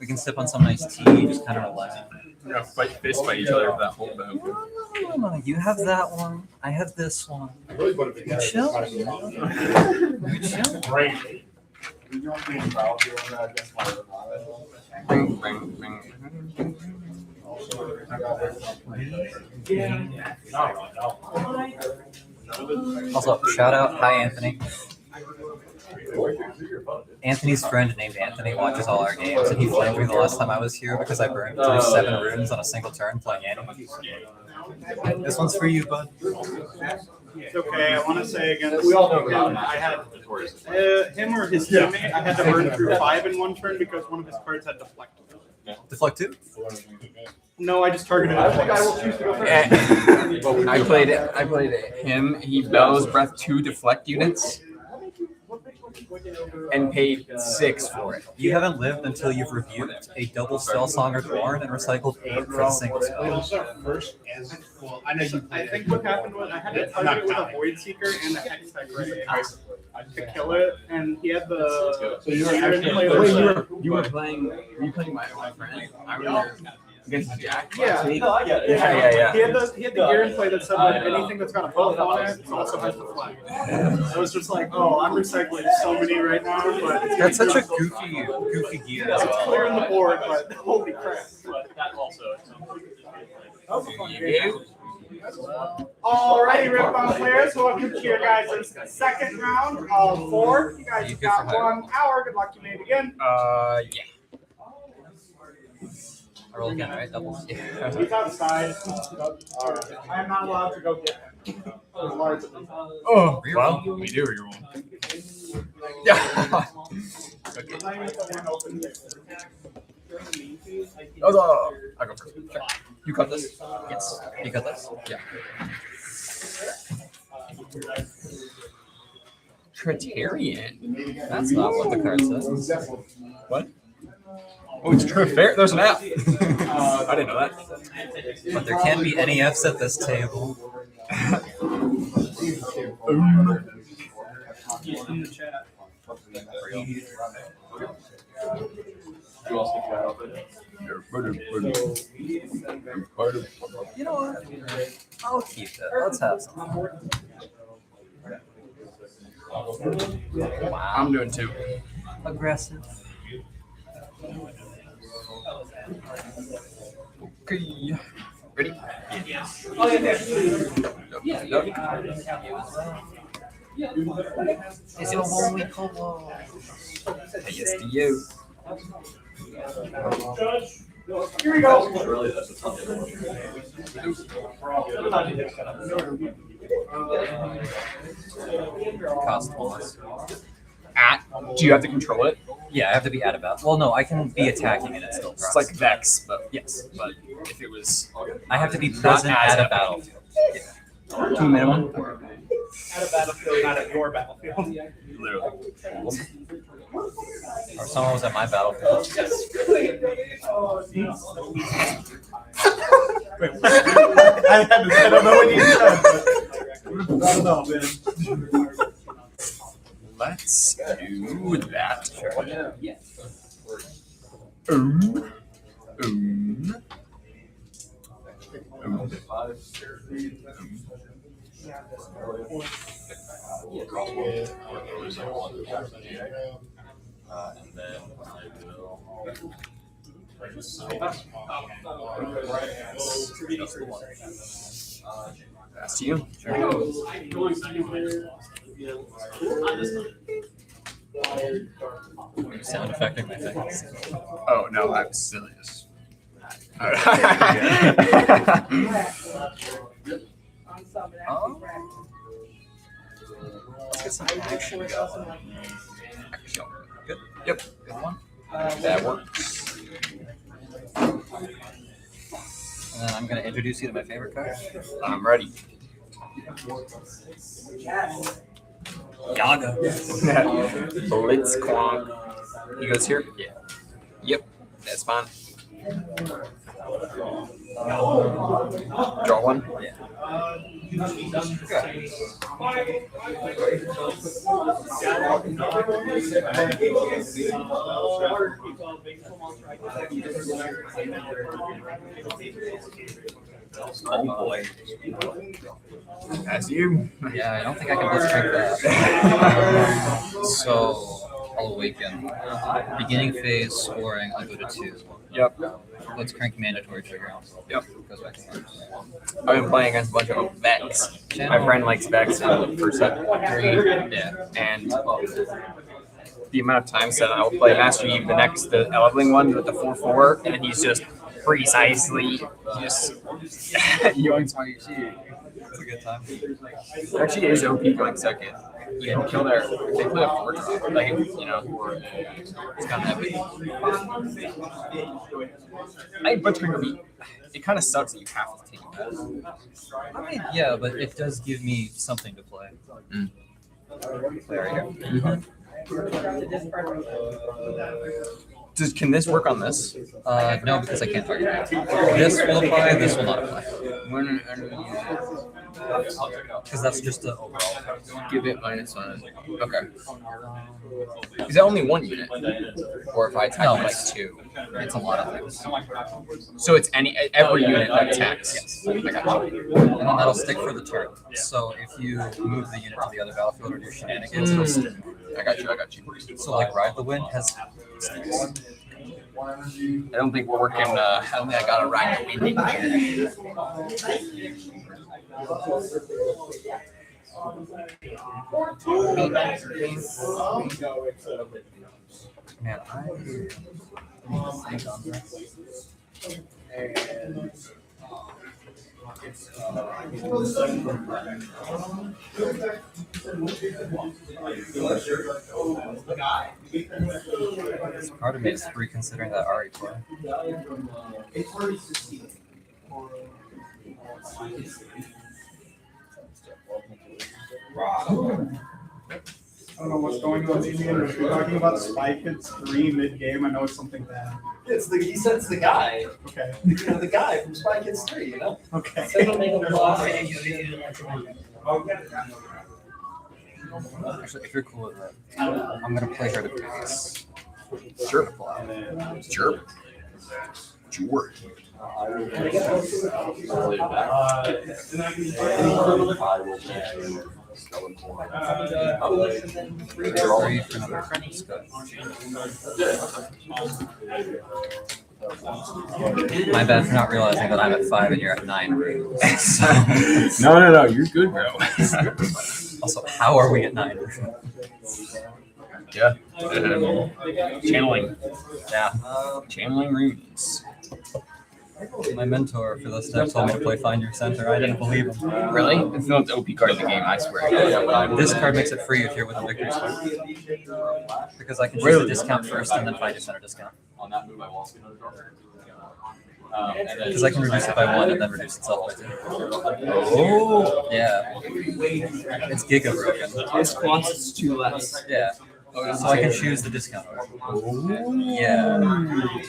We can sip on some nice tea, just kind of relax. We're gonna fist fight each other for that whole boat. No. You have that one. I have this one. Good chill. Good chill. Great. Also, shout out, hi Anthony. Anthony's friend named Anthony watches all our games, and he flamed me the last time I was here because I burned through 7 runes on a single turn playing Annie. This one's for you, bud. It's okay. I want to say against We all know him, I had him or his teammate. I had to burn through 5 in one turn because one of his cards had deflect. Deflect 2? No, I just targeted. I think I will choose to go first. I played him. He Bell's Breath 2 deflect units and paid 6 for it. You haven't lived until you've reviewed a double Spell Song or Thorn and recycled 8 for the single spell. I think what happened was I had to target it with a Void Seeker and a Hex Tech to kill it, and he had the. So you were Gear in actually- play Wait, that you were playing my friend? I was against Jack. Yeah. last week. Yeah. Yeah. He had the gear in play that said like anything that's got a buff on it also has the flag. I was just like, oh, I'm recycling so many right now, but it's That's such a goofy gear as it's well. clearing the board, but holy crap. Alrighty, Riftbound players, welcome to your guys' second round of 4. You guys have got 1 hour. Good luck, you may begin. Yeah. I roll again, right? Double. He's outside. I am not allowed to go get him. Oh, well, we do reroll. Yeah. Okay. Oh, I go first. Sure. You cut this? Yes. You got this? Yeah. Tritarian. That's not what the card says. What? Oh, it's true. Fair. There's an app. I didn't know that. But there can be NEFs at this table. In the chat. You know what? I'll keep it. Let's have some. Wow. I'm doing 2. Aggressive. Okay. Ready? It's a one week combo. Yes, to you. Here we go. Cost bonus. Do you have to control it? Yeah, I have to be at about. Well, no, I can be attacking and it's still It's crossed. like Vex, but Yes. but if it was I have to be present as at a a- battlefield. 2 minimum, At a battlefield, not at your battlefield. literally. Or someone was at my battlefield. I don't know what you said, but I don't know, man. Let's do that. And then I will. That's to you. Sound affecting my things. Oh no, I'm serious. Oh. Let's get some action going. Good. Yep. Good one. That works. And then I'm going to introduce you to my favorite card. I'm ready. Yaga. Blitzquonk. He goes here? Yeah. Yep. That's fine. Draw one? Yeah. Oh boy. As you. Yeah, I don't think I can blitzcrank that. So I'll awaken. Beginning phase scoring, I'll go to 2. Yep. Blitzcrank mandatory trigger. Yep. Goes back to 1. I've been playing against a bunch of Vex. My friend likes Vex for set 3. Yeah. And the amount of times that I'll play Master Eve, the leveling one with the 4/4, and he's just precisely just yoinks my sheet. It's a good time. It actually is OP going second. You don't kill their. If they play a 4-drop, like, you know, it's kind of epic. I think Blitzkrieg would be. It kind of sucks that you have to take that. I mean, yeah, but it does give me something to play. Play right here. Mm-hmm. Can this work on this? No, because I can't target. This will apply, this will not apply. Because that's just the overall. Give it -1. Okay. Is that only one unit? Or if I attack No, like it's 2? It's a lot of things. So it's every unit that attacks. Yes. I got you. And then that'll stick for the turn. So if you move the unit to the other battlefield or do shenanigans, it'll stick. I got you. So like Ride the Wind has sticks. I don't think we're working. I don't think I got to ride the wind in here. Man, I think on this. Part of me is reconsidering that Ari play. I don't know what's going on in here. If you're talking about Spy Kids 3 mid-game, I know it's something bad. He said it's the guy. Okay. The guy from Spy Kids 3, you know? Okay. Actually, if you're cool with that, I'm gonna play her to base. Sure. Sure. Three for another let's go. My bad for not realizing that I'm at 5 and you're at 9 rooms. No. You're good, bro. Also, how are we at 9? Yeah. Channeling. Yeah. Channeling runes. My mentor for this deck told me to play Find Your Center. I didn't believe him. Really? It's not the OP card in the game, I swear. This card makes it free if you're with a victory square. Because I can choose the discount first and then Find Your Center discount. On that move, I lost another card. Because I can reduce it by 1 and then reduce itself by 2. Oh. Yeah. It's giga broken. This costs 2 less. Yeah. So I can choose the discount. Yeah.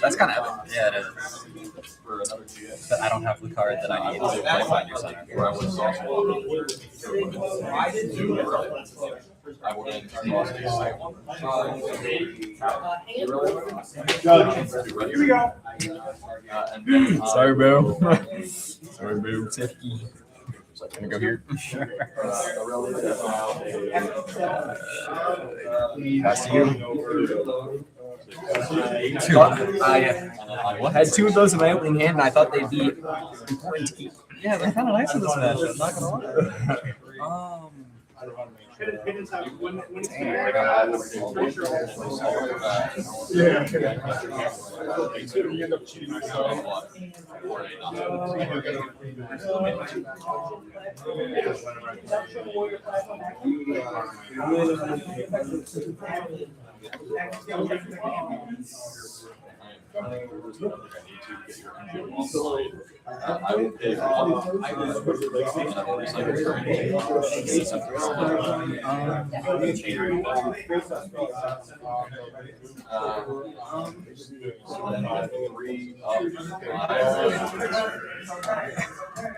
That's kind of epic. Yeah, it is. But I don't have the card that I need to play Find Your Center. I will then Here we go. Sorry, bro. Sorry, bro. Safety. Gonna go here. Pass to you. 2. I had 2 of those in my opening hand, and I thought they'd be important to keep. Yeah, they're kind of nice in this matchup, not gonna lie. I will pay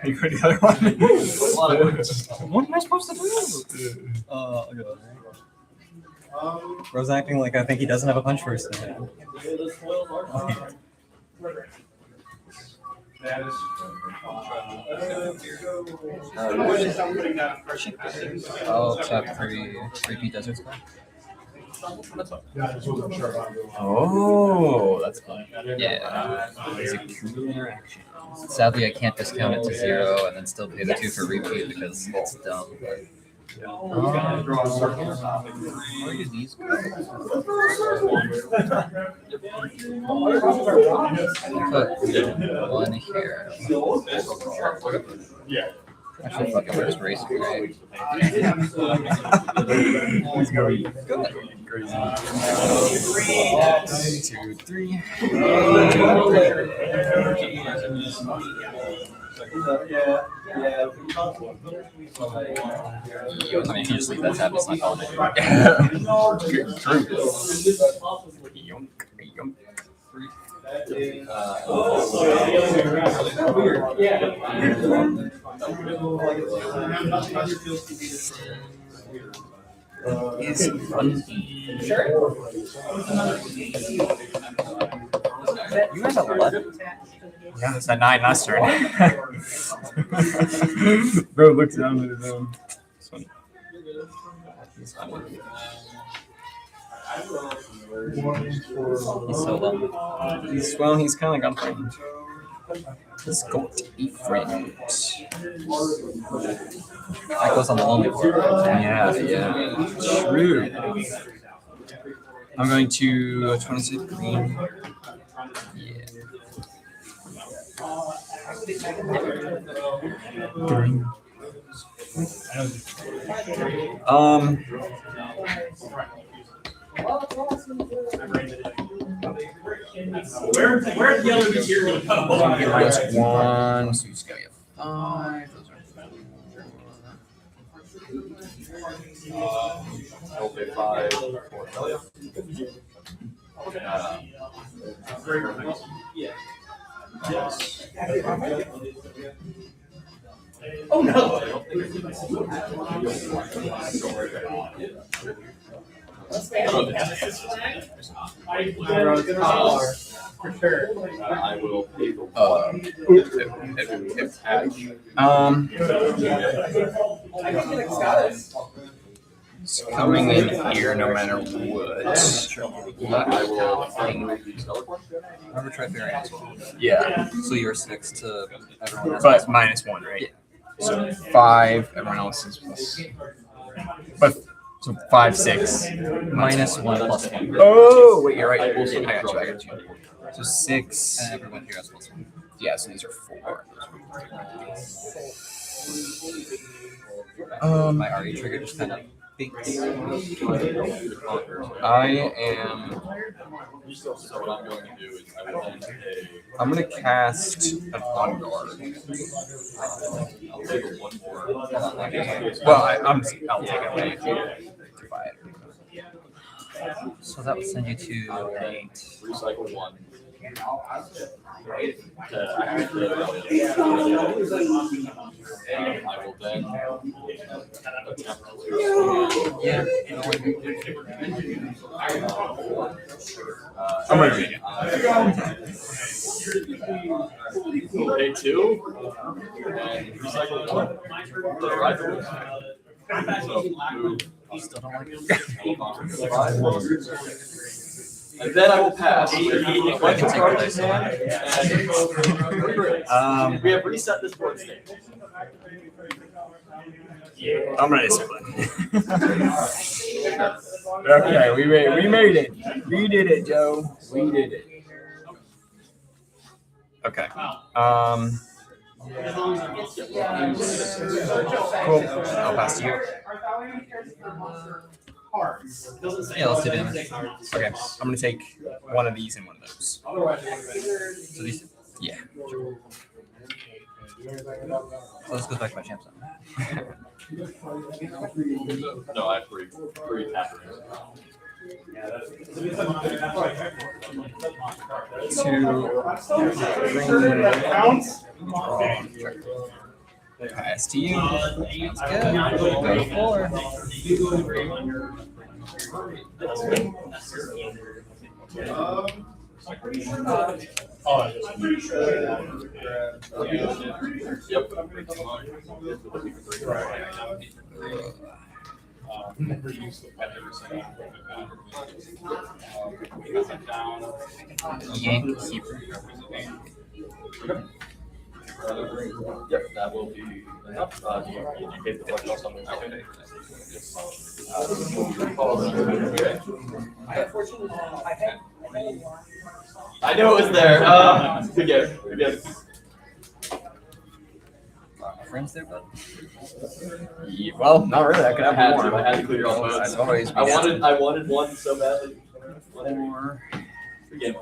You go to the other one. What am I supposed to do? I'll go there. Bro's acting like I think he doesn't have a punch first in him. I'll tap 3 repeat Desert Sky. Oh, that's fun. Yeah. It's a cool interaction. Sadly, I can't discount it to 0 and then still pay the 2 for repeat because it's dumb. But... where do these go? Put 1 here. Yeah. Actually, fuck it, we're just racing, right? He's going Good. crazy. 2, 3. I mean, if you just leave that tab, it's not called Is fun. You guys have 11? Yeah, it's a 9 last turn. Bro looks down at his own. He's so dumb. He's kind of got a friend. He's got a friend. That goes on the lonely board. Yeah. True. I'm going to 26 green. Yeah. Green. Where's the other material? Just 1, so you just gotta get 5. Those are Okay, 5. Oh no! For sure. I will pay the it's coming in here no matter what. I will Remember try fairing as well. Yeah, So you're 6 to everyone else. but -1, right? So 5, everyone else is plus. But so 5, 6. -1 plus 1. Oh, wait, you're right. I got you. So 6. And everyone here has +1. Yeah, so these are 4. My RE trigger just kind of binks. I am. So what I'm going to do is I will then pay. I'm gonna cast an on guard. I'll take 1 more. Well, I'll take it away. So that would send you to 8. Recycle 1. I will then attempt to. Yeah. I'm gonna read it. Pay 2 and recycle 1. The rifle. So move. Still don't like it. 5. And then I will pass. I can take a place. We have reset this board state. I'm gonna discipline. Okay, we made it. We did it, Joe. We did it. Okay. Cool. I'll pass to you. Yeah, let's do damage. Okay, I'm gonna take one of these and one of those. So these. Yeah. So this goes back to my champ zone. No, I have 3 tappers. 2. Pass to you. Sounds good. Go to 4. Yank keeper. Yep, that will be enough. You paid the flush on something. I knew it was there. Good guess. Good guess. Friends there, bud. Yeah, well, not really. I could have I more. had to clear all votes. As always, I wanted one so badly. Four. Again,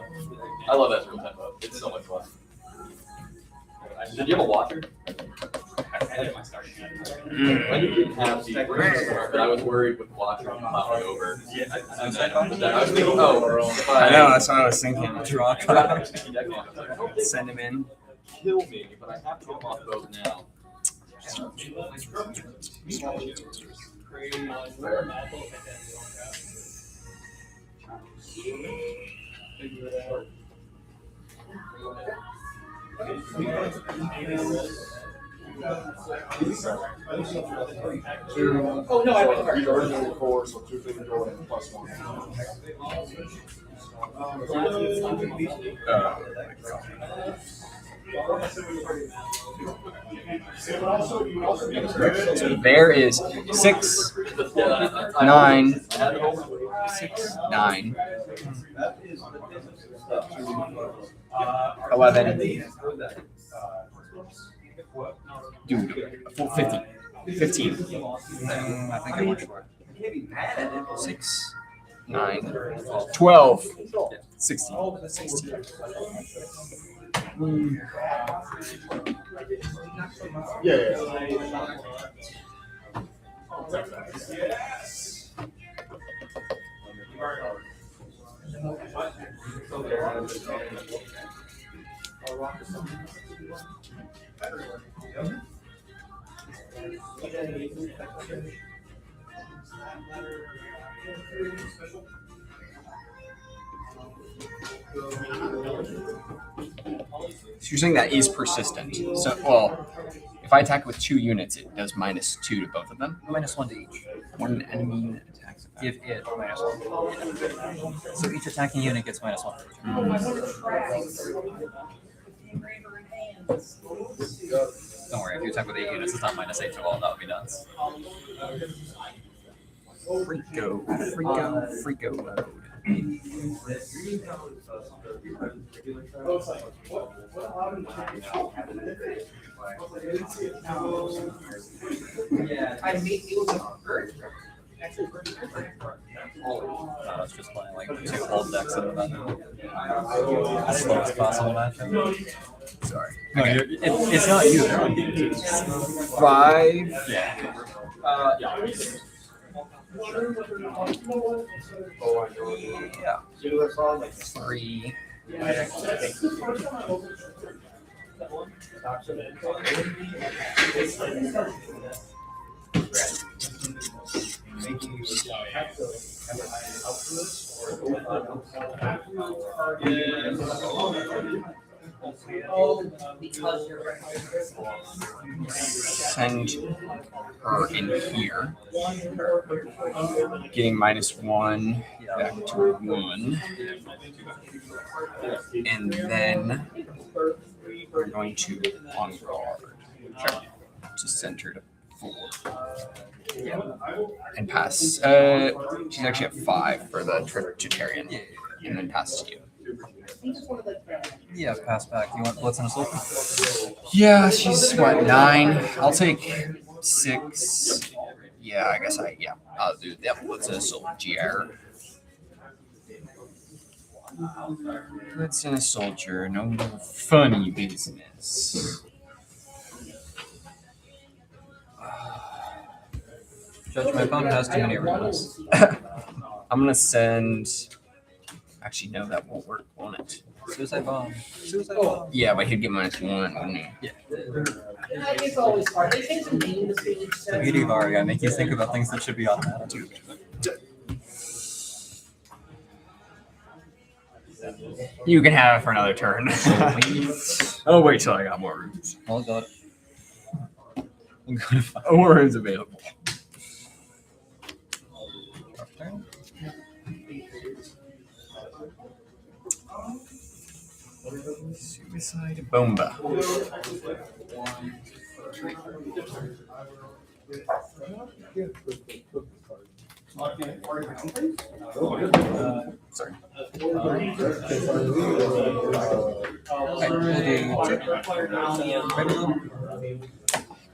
I love that tempo. It's so much fun. Did you have a watcher? When you didn't have the but I was worried with watcher plowing over. I was thinking, I know. That's what I was thinking. Draw. Send him in. Kill me, but I have to go off boat now. Oh no, I went to He's originally 4, so 2 things go in plus 1. So there is 6, 9, 6, 9, 11. Dude, 15. 15. I think I went for it. 6, 9, 12, 16. 16. Yeah. So you're saying that is persistent. So, well, if I attack with 2 units, it does -2 to both of them. -1 to each. One enemy unit attacks. Give it -1. So each attacking unit gets -1. Don't worry, if you attack with 8 units, it's not -8 to all. That would be nuts. Freako mode. I made it was a bird. Actually, I was just playing like 2 hold decks at a time. As slow as possible matchup. Sorry. No, it's not you. 5. Yeah. Yeah. 3. Send her in here. Getting -1 back to 1. And then we're going to on guard. To send her to 4. Yeah. And pass. She's actually at 5 for the Tritarian. And then pass to you. Yeah, pass back. You want Blitz and Assault? Yeah, she's what, 9? I'll take 6. Yeah, I guess I'll do that. Blitz and Assault GR. Blitz and a soldier, no funny business. Judge, my opponent has too many runes. I'm gonna send. Actually, no, that won't work, won't it? Suicide bomb. Suicide bomb. Yeah, but he'd get -1, wouldn't he? Yeah. it's always hard. They change the name between each The set. beauty of Ari, I make you think about things that should be automatic. You can have it for another turn. I'll wait till I got more rooms. Well, got it. I'm gonna find More rooms available. turn. Suicide Bomba. Sorry.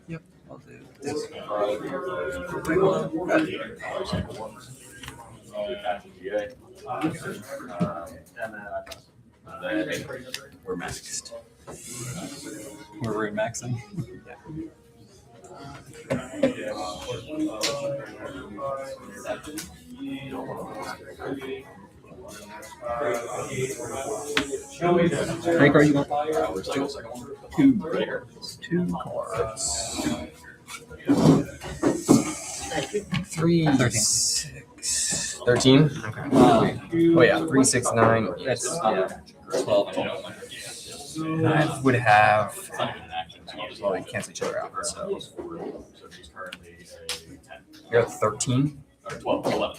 Yep, I'll do this. We're maxed. We're room maxing. How many cards you want? Two cards. 3, 13. 6, 13. Okay. Oh yeah, 3, 6, 9. That's 12. I would have. Well, we cancel each other out. So you're at 13. Or 12, 11.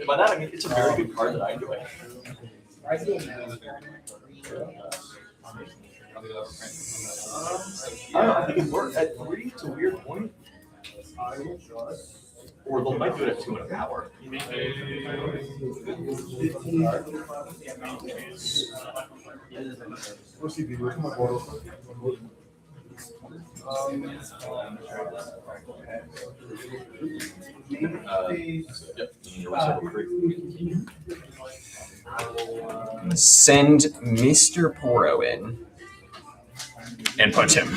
By that I mean it's a very good card that I enjoy. I don't know, I think it works. At 3, it's a weird point. Or they might do it at 2 and a power. Send Mr. Poro in and punch him.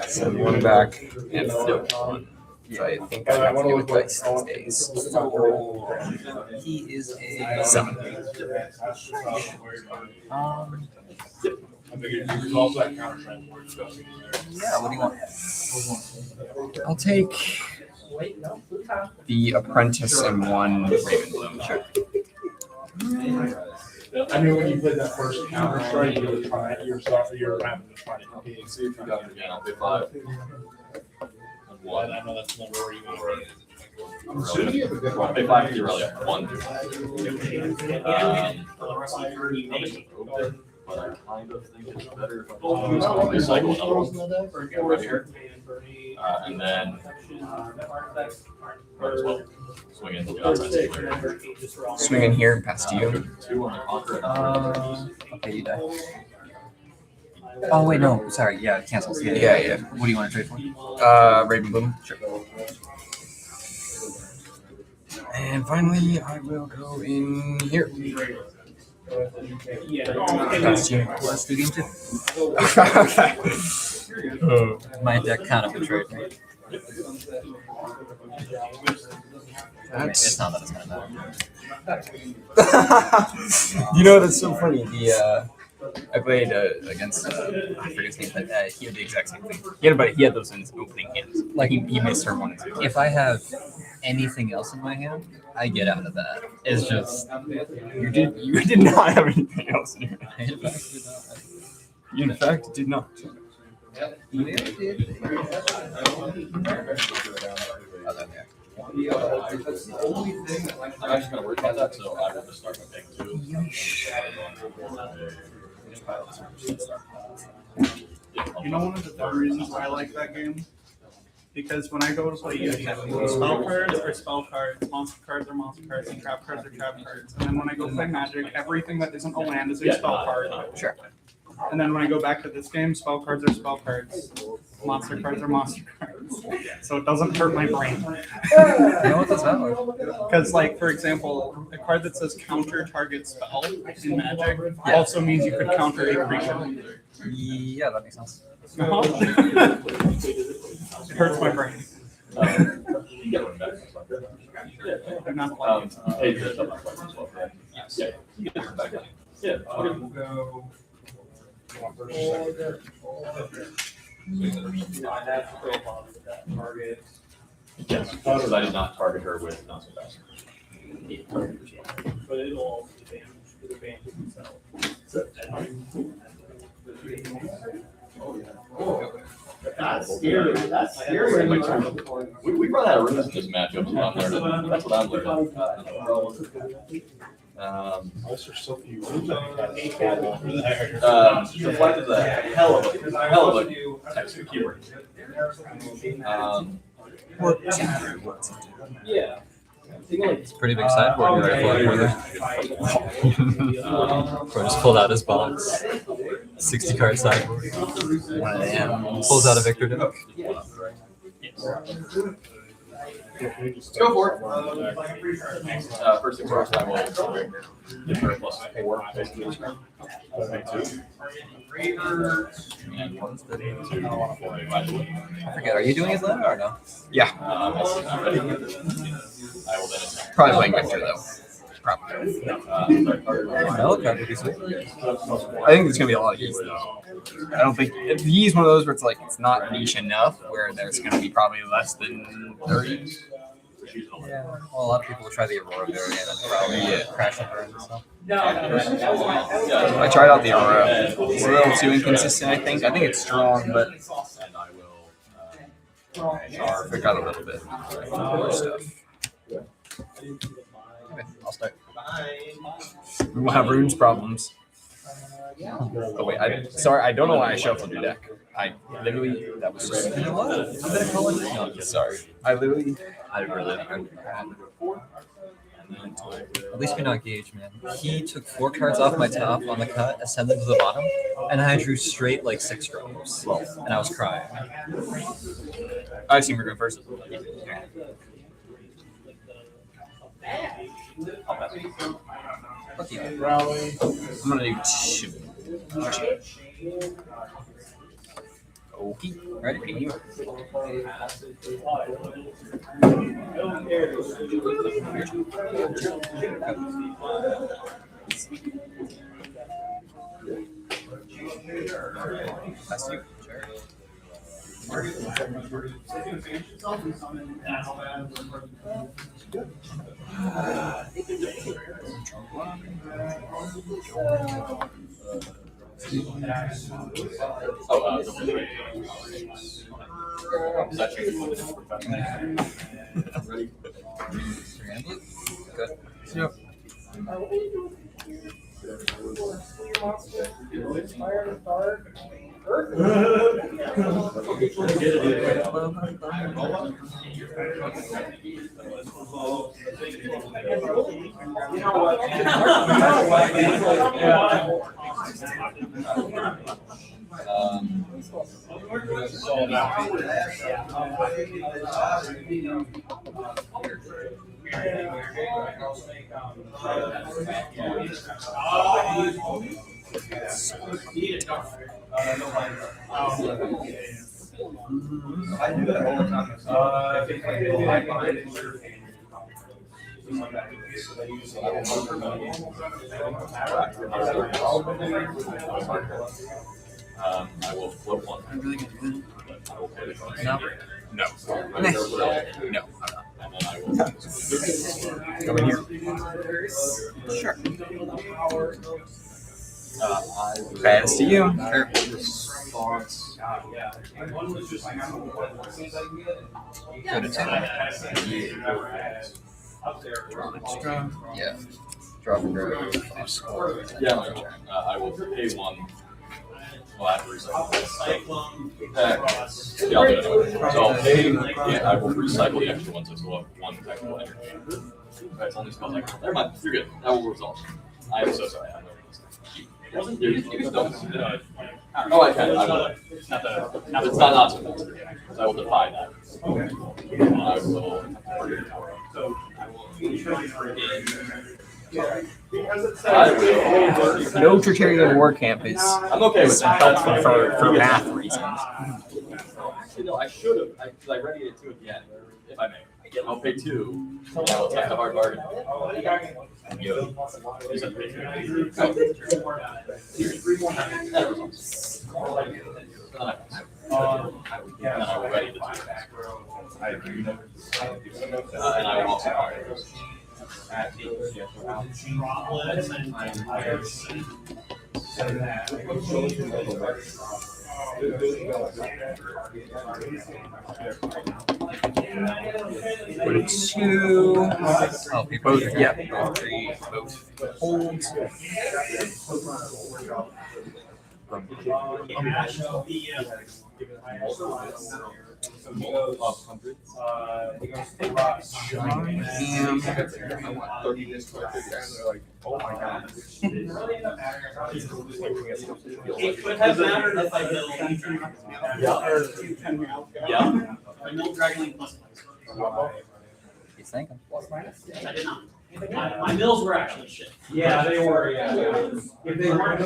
Send one back and flip one. So I think I have to do with dice these days. He is a 7. Yeah, what do you want? I'll take the Apprentice and 1 Ravenbloom. Sure. I mean, when you played that first Counter Strike, you were trying, you're having to try to compete. See if you got it again. I'll pay 5. One. I know that's never where you want. I'll pay 5 for Aurelia. 1. But I kind of think it's better if I just recycle another one right here. And then might as well swing into the outside. Swing in here and pass to you. 2 on the conqueror. Okay, you die. Oh wait, no, sorry. Yeah, it cancels. Yeah. What do you want to trade for? Ravenbloom. Sure. And finally, I will go in here. That's you. Let's do game 2. Okay. My deck kind of betrayed me. It's not that it's gonna matter. You know, that's so funny. I played against I forget his name, but he had the exact same thing. He had those in his opening hands. Like he missed her 1 and 2. If I have anything else in my hand, I get out of that. It's just You did not have anything else in your hand. I in fact did not. You in fact did not. I'm actually going to work on that, so I will just start my pick 2. You know, one of the big reasons why I like that game? Because when I go to play Yu-Gi-Oh, spell cards are spell cards, monster cards are monster cards, and trap cards are trap cards. And then when I go play Magic, everything that isn't a land is a spell card. Sure. And then when I go back to this game, spell cards are spell cards, monster cards are monster cards. So it doesn't hurt my brain. You know what that's valid? Because, like, for example, a card that says counter target spell in Magic also means you could counter a creature. Yeah, that makes sense. It hurts my brain. You get one back. I'm not playing. Hey, there's something as well, right? Yeah, you get one back. Yeah. Yes, because I did not target her with not so fast. But it'll all be advantage itself. That's scary. That's scary. We run out of rooms in this matchup, so I'm learning. That's what I'm learning. Those are so few. Deflect is a hell of a text keyword. Yeah. It's a pretty big sideboard you're right for there. Bro just pulled out his box. 60 card sideboard. Pulls out a Victor deck. Go for it. First things first, I will give her +4, basically. And 1 steady to 4. I forget, are you doing his land or no? Yeah. I will then attack. Probably playing Victor though. Probably. Mellow card would be sweet. I think there's gonna be a lot of use though. I don't think if you use one of those where it's like it's not niche enough, where there's gonna be probably less than 30. Yeah. Well, a lot of people will try the Aurora variant and probably crash and burn and stuff. I tried out the Aurora. It's a little too inconsistent, I think. I think it's strong, but I got a little bit more stuff. Okay, I'll start. We will have runes problems. Oh wait, sorry, I don't know why I shuffled your deck. I literally, that was just, you know what? I'm gonna call it. No, sorry. I really. At least we're not Gage, man. He took 4 cards off my top on the cut, ascended to the bottom, and I drew straight like 6 drops. And I was crying. I assume we're going first. Fuck you. I'm gonna do 2. Okay, ready? That's you. Is that you? Ready? Good. Yep. I do that all the time. I will float 1. I'm really gonna do I will play the cards. No. No. No. And then I will. Go in here. Sure. Pass to you. Sure. Go to 10. Draw extra. Yeah. Draw for grab. Yeah, I will pay 1. Well, after recycle. Yeah, I'll do it. So I'll pay, I will recycle the extra ones, so we'll have 1 technical energy. It's only spells like, never mind, you're good. That will resolve. I am so sorry. I know this. Oh, I can. I will. It's not so fast. So I will defy that. And I will. No Tertarian War Camp is I'm okay with that. helpful for math reasons. You know, I should have. I readied it to it at the end, if I may. I'll pay 2. I'll take the hard bargain. And I will ready the 2. And I will also fire those. Put it 2. Oh, people. Yeah, both 3. Both holds. Oh my god. It could have mattered if I built. Yeah. I built Dragon Link plus. He's thinking. I did not. My mills were actually shit. Yeah, they were, yeah. If they weren't,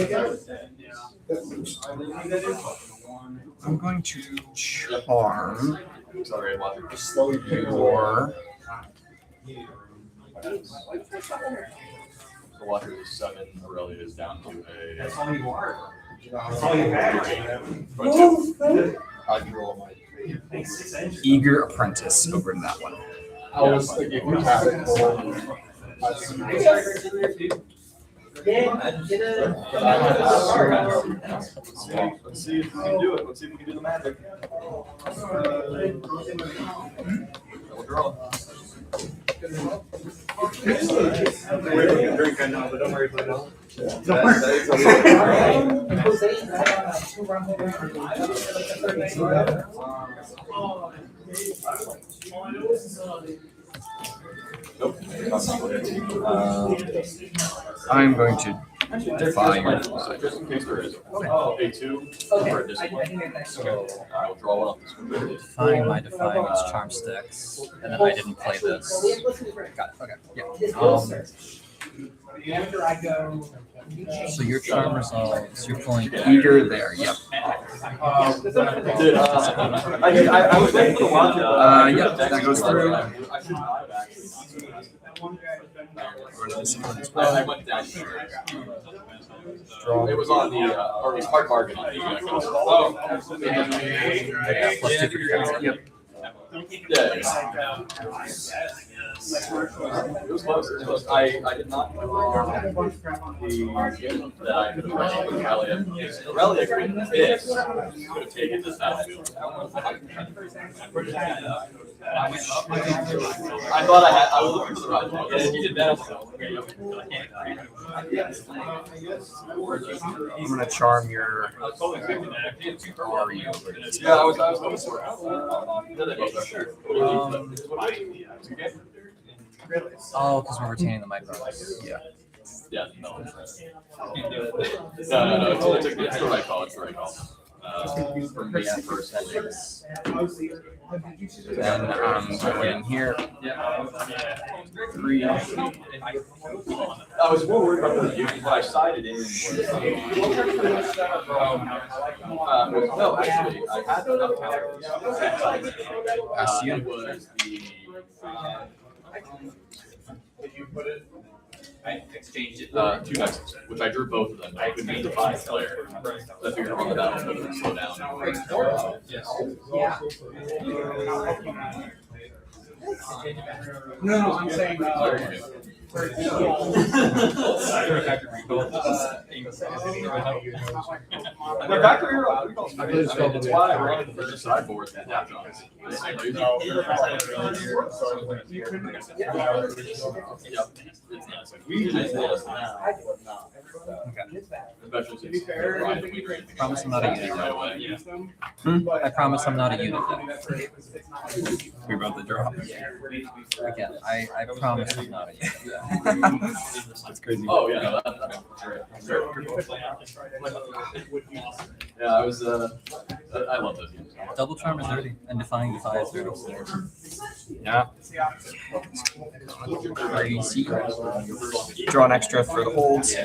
I'm going to charm Sorry, Walter. your. The Walker is 7. Aurelia is down to a. that's all you are. I'd roll my. Eager apprentice over in that one. I was thinking if you have it. Let's see if we can do it. Let's see if we can do the magic. Double draw. Drink, I know, but don't worry about it. I'm going to defy your. So just in case there is. I'll pay 2 for a discipline. So I'll draw 1 off this one. Defying my defying its charm sticks, and then I didn't play this. Got it. Okay. Yeah. After I go. So your charm resolves. You're pulling eager there. Yep. Dude, I was waiting for the Walker. Yep. That goes through. I should not have actually. I went down here. It was on the, or it was hard bargain on the. Plus 2 for your guys. Yep. Yeah. It was close. It was close. I did not know that I could have rushed with Aurelia. Aurelia could have this. Could have taken this out. I thought I was looking for the right one. Yeah, you did that. I'm gonna charm your. Are you? Yeah, I was looking for it. Oh, because we're retaining the micro. Yeah. Yeah, no. No. It's the right call. It's the right call. For me, at first, I think. Then I'm going in here. 3. I was more worried about the unit, but I sided in. No, actually, I had enough counters. Ask you. It was the. Did you put it? I exchanged it. 2 nexus, which I drew both of them. I could make the 5 player. I figured on the battlefield it would slow down. Yeah. No, I'm saying. They're back to your It's why I wanted to just sideboard the Jones. Promise I'm not a unit right away. I promise I'm not a unit. We wrote the draw. Again, I promise I'm not a unit. That's crazy. Oh yeah, no, yeah, I was. I love those games. Double charm is dirty, and defying defy is dirty. Yeah. Crazy. Draw an extra for the holds.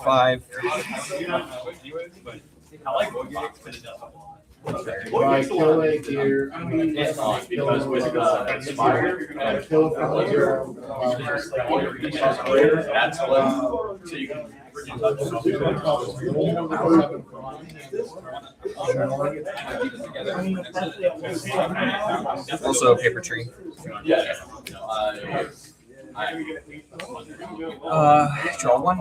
5. By kill a gear, It's on because with Spire and kill a gear. that's what so you can Also, paper tree. yeah. Draw one.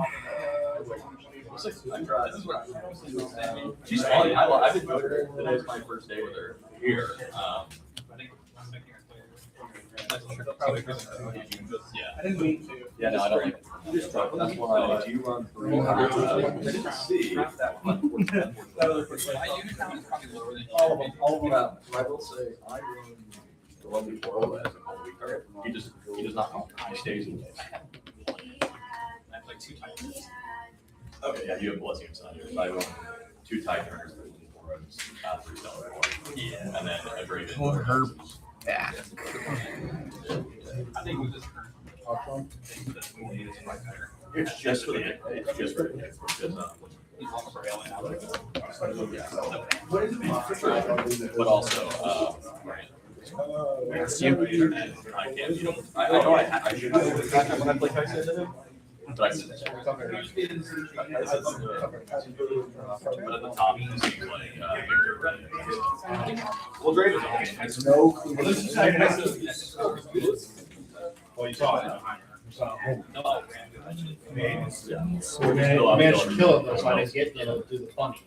She's fun. I've enjoyed her. Today's my first day with her here. Yeah, no, I don't like it. That's why do you run 300? All of them. I will say, I run the one before as a week. He does not know. He stays away. Okay, yeah, you have blessing inside here. I run 2 Titans, 3 runs, 3 Stellar, yeah, and then a Draven. Pull her back. I think with this it's just for the it's just for the but also That's you. I can't I know I should when I play Tyson to him. But I said, but at the top, it seems like Victor, right? Well, Draven It's no. Well, you saw it. I managed to kill it though, so I didn't get, do the funny.